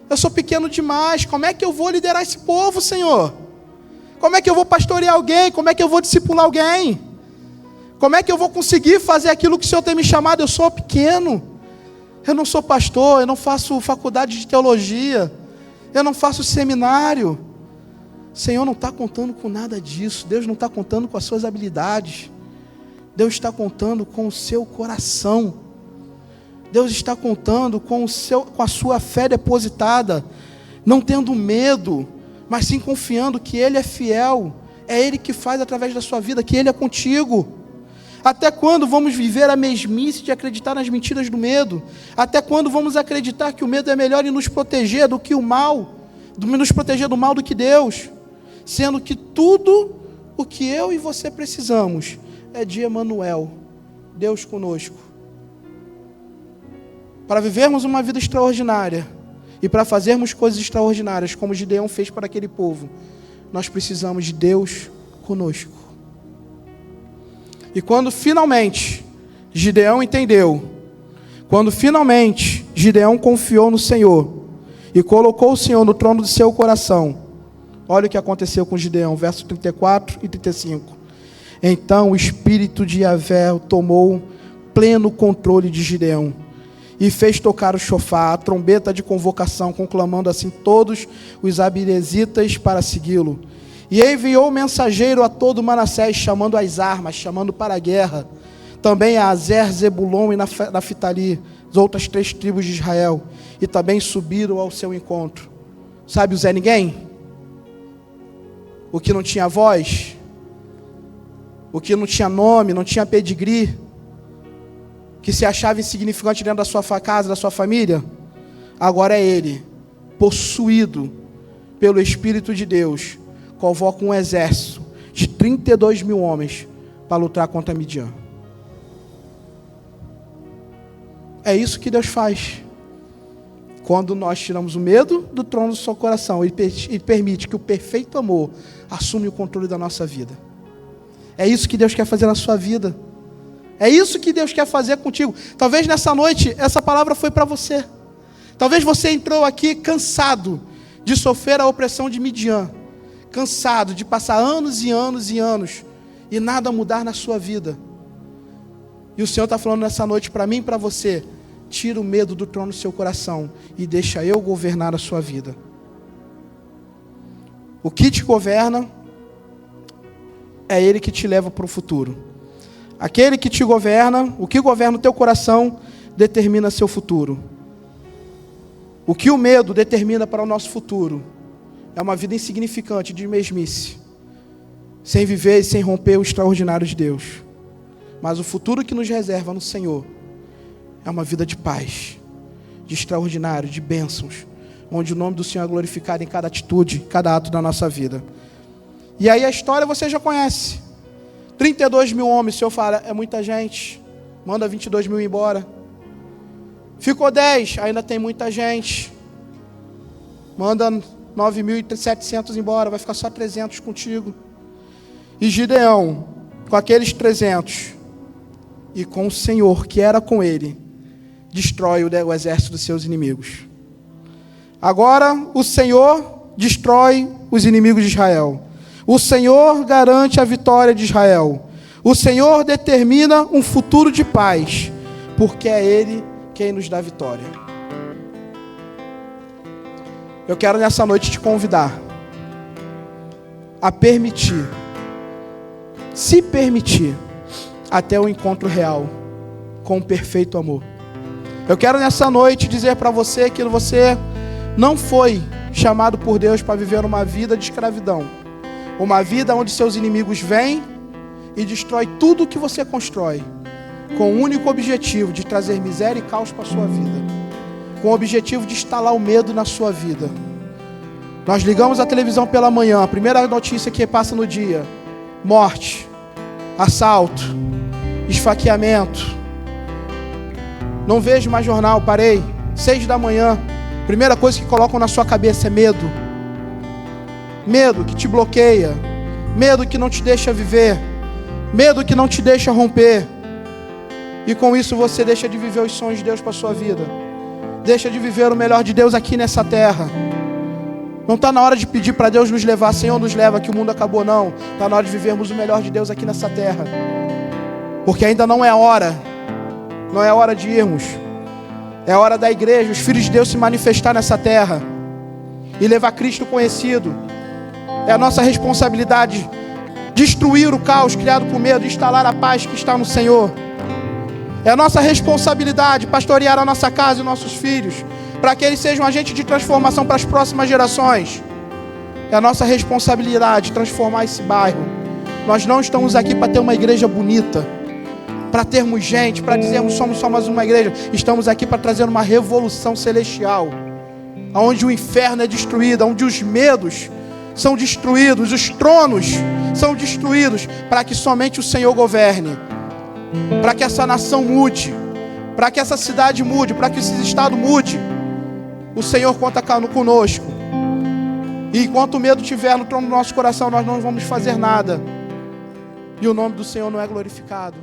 A: eu sou pequeno demais. Como é que eu vou liderar esse povo, Senhor? Como é que eu vou pastorear alguém? Como é que eu vou discipular alguém? Como é que eu vou conseguir fazer aquilo que o Senhor tem me chamado? Eu sou pequeno, eu não sou pastor, eu não faço faculdade de teologia, eu não faço seminário. O Senhor não está contando com nada disso. Deus não está contando com as suas habilidades. Deus está contando com o seu coração. Deus está contando com a sua fé depositada, não tendo medo, mas sim confiando que Ele é fiel. É Ele que faz através da sua vida, que Ele é contigo. Até quando vamos viver a mesmice de acreditar nas mentiras do medo? Até quando vamos acreditar que o medo é melhor em nos proteger do que o mal, nos proteger do mal do que Deus? Sendo que tudo o que eu e você precisamos é de Emanuel, Deus conosco. Para vivermos uma vida extraordinária e para fazermos coisas extraordinárias, como Gideão fez para aquele povo, nós precisamos de Deus conosco. E quando finalmente Gideão entendeu, quando finalmente Gideão confiou no Senhor e colocou o Senhor no trono de seu coração, olha o que aconteceu com Gideão, versos 34 e 35. Então o Espírito de Yahvé tomou pleno controle de Gideão e fez tocar o chofar, a trombeta de convocação, conclamando assim todos os abirezitas para segui-lo. E enviou mensageiro a todo Manassés, chamando as armas, chamando para a guerra. Também a Azer, Zebulon e Naftali, as outras 3 tribos de Israel. E também subiram ao seu encontro. Sabe o Zé Ninguém? O que não tinha voz? O que não tinha nome, não tinha pedigree? Que se achava insignificante dentro da sua casa, da sua família? Agora é ele, possuído pelo Espírito de Deus, convoca um exército de 32 mil homens para lutar contra Midian. É isso que Deus faz. Quando nós tiramos o medo do trono do seu coração e permite que o perfeito amor assuma o controle da nossa vida. É isso que Deus quer fazer na sua vida. É isso que Deus quer fazer contigo. Talvez nessa noite essa palavra foi para você. Talvez você entrou aqui cansado de sofrer a opressão de Midian. Cansado de passar anos e anos e anos e nada mudar na sua vida. E o Senhor está falando nessa noite para mim e para você: tira o medo do trono do seu coração e deixa eu governar a sua vida. O que te governa é Ele que te leva para o futuro. Aquele que te governa, o que governa o teu coração, determina seu futuro. O que o medo determina para o nosso futuro é uma vida insignificante de mesmice, sem viver e sem romper o extraordinário de Deus. Mas o futuro que nos reserva no Senhor é uma vida de paz, de extraordinário, de bênçãos, onde o nome do Senhor é glorificado em cada atitude, cada ato da nossa vida. E aí a história você já conhece. 32 mil homens, o Senhor fala, é muita gente, manda 22 mil embora. Ficou 10, ainda tem muita gente, manda 9.700 embora, vai ficar só 300 contigo. E Gideão, com aqueles 300, e com o Senhor que era com ele, destrói o exército dos seus inimigos. Agora o Senhor destrói os inimigos de Israel. O Senhor garante a vitória de Israel. O Senhor determina um futuro de paz, porque é Ele quem nos dá vitória. Eu quero nessa noite te convidar a permitir, se permitir, até o encontro real com o perfeito amor. Eu quero nessa noite dizer para você que você não foi chamado por Deus para viver uma vida de escravidão. Uma vida onde seus inimigos vêm e destrói tudo o que você constrói. com o único objetivo de trazer miséria e caos para a sua vida, com o objetivo de instalar o medo na sua vida. Nós ligamos a televisão pela manhã, a primeira notícia que passa no dia: morte, assalto, esfaqueamento. Não vejo mais jornal, parei, 6 da manhã, primeira coisa que colocam na sua cabeça é medo. Medo que te bloqueia, medo que não te deixa viver, medo que não te deixa romper. E com isso você deixa de viver os sonhos de Deus para a sua vida, deixa de viver o melhor de Deus aqui nessa terra. Não está na hora de pedir para Deus nos levar, Senhor, nos leva, que o mundo acabou, não. Está na hora de vivermos o melhor de Deus aqui nessa terra, porque ainda não é hora, não é hora de irmos. É hora da igreja, os filhos de Deus se manifestar nessa terra e levar Cristo conhecido. É a nossa responsabilidade destruir o caos criado por medo e instalar a paz que está no Senhor. É a nossa responsabilidade pastorear a nossa casa e nossos filhos, para que eles sejam agentes de transformação para as próximas gerações. É a nossa responsabilidade transformar esse bairro. Nós não estamos aqui para ter uma igreja bonita, para termos gente, para dizermos somos só mais uma igreja. Estamos aqui para trazer uma revolução celestial, onde o inferno é destruído, onde os medos são destruídos, os tronos são destruídos, para que somente o Senhor governe, para que essa nação mude, para que essa cidade mude, para que esse estado mude. O Senhor conta conosco. E enquanto o medo estiver no trono do nosso coração, nós não vamos fazer nada, e o nome do Senhor não é glorificado.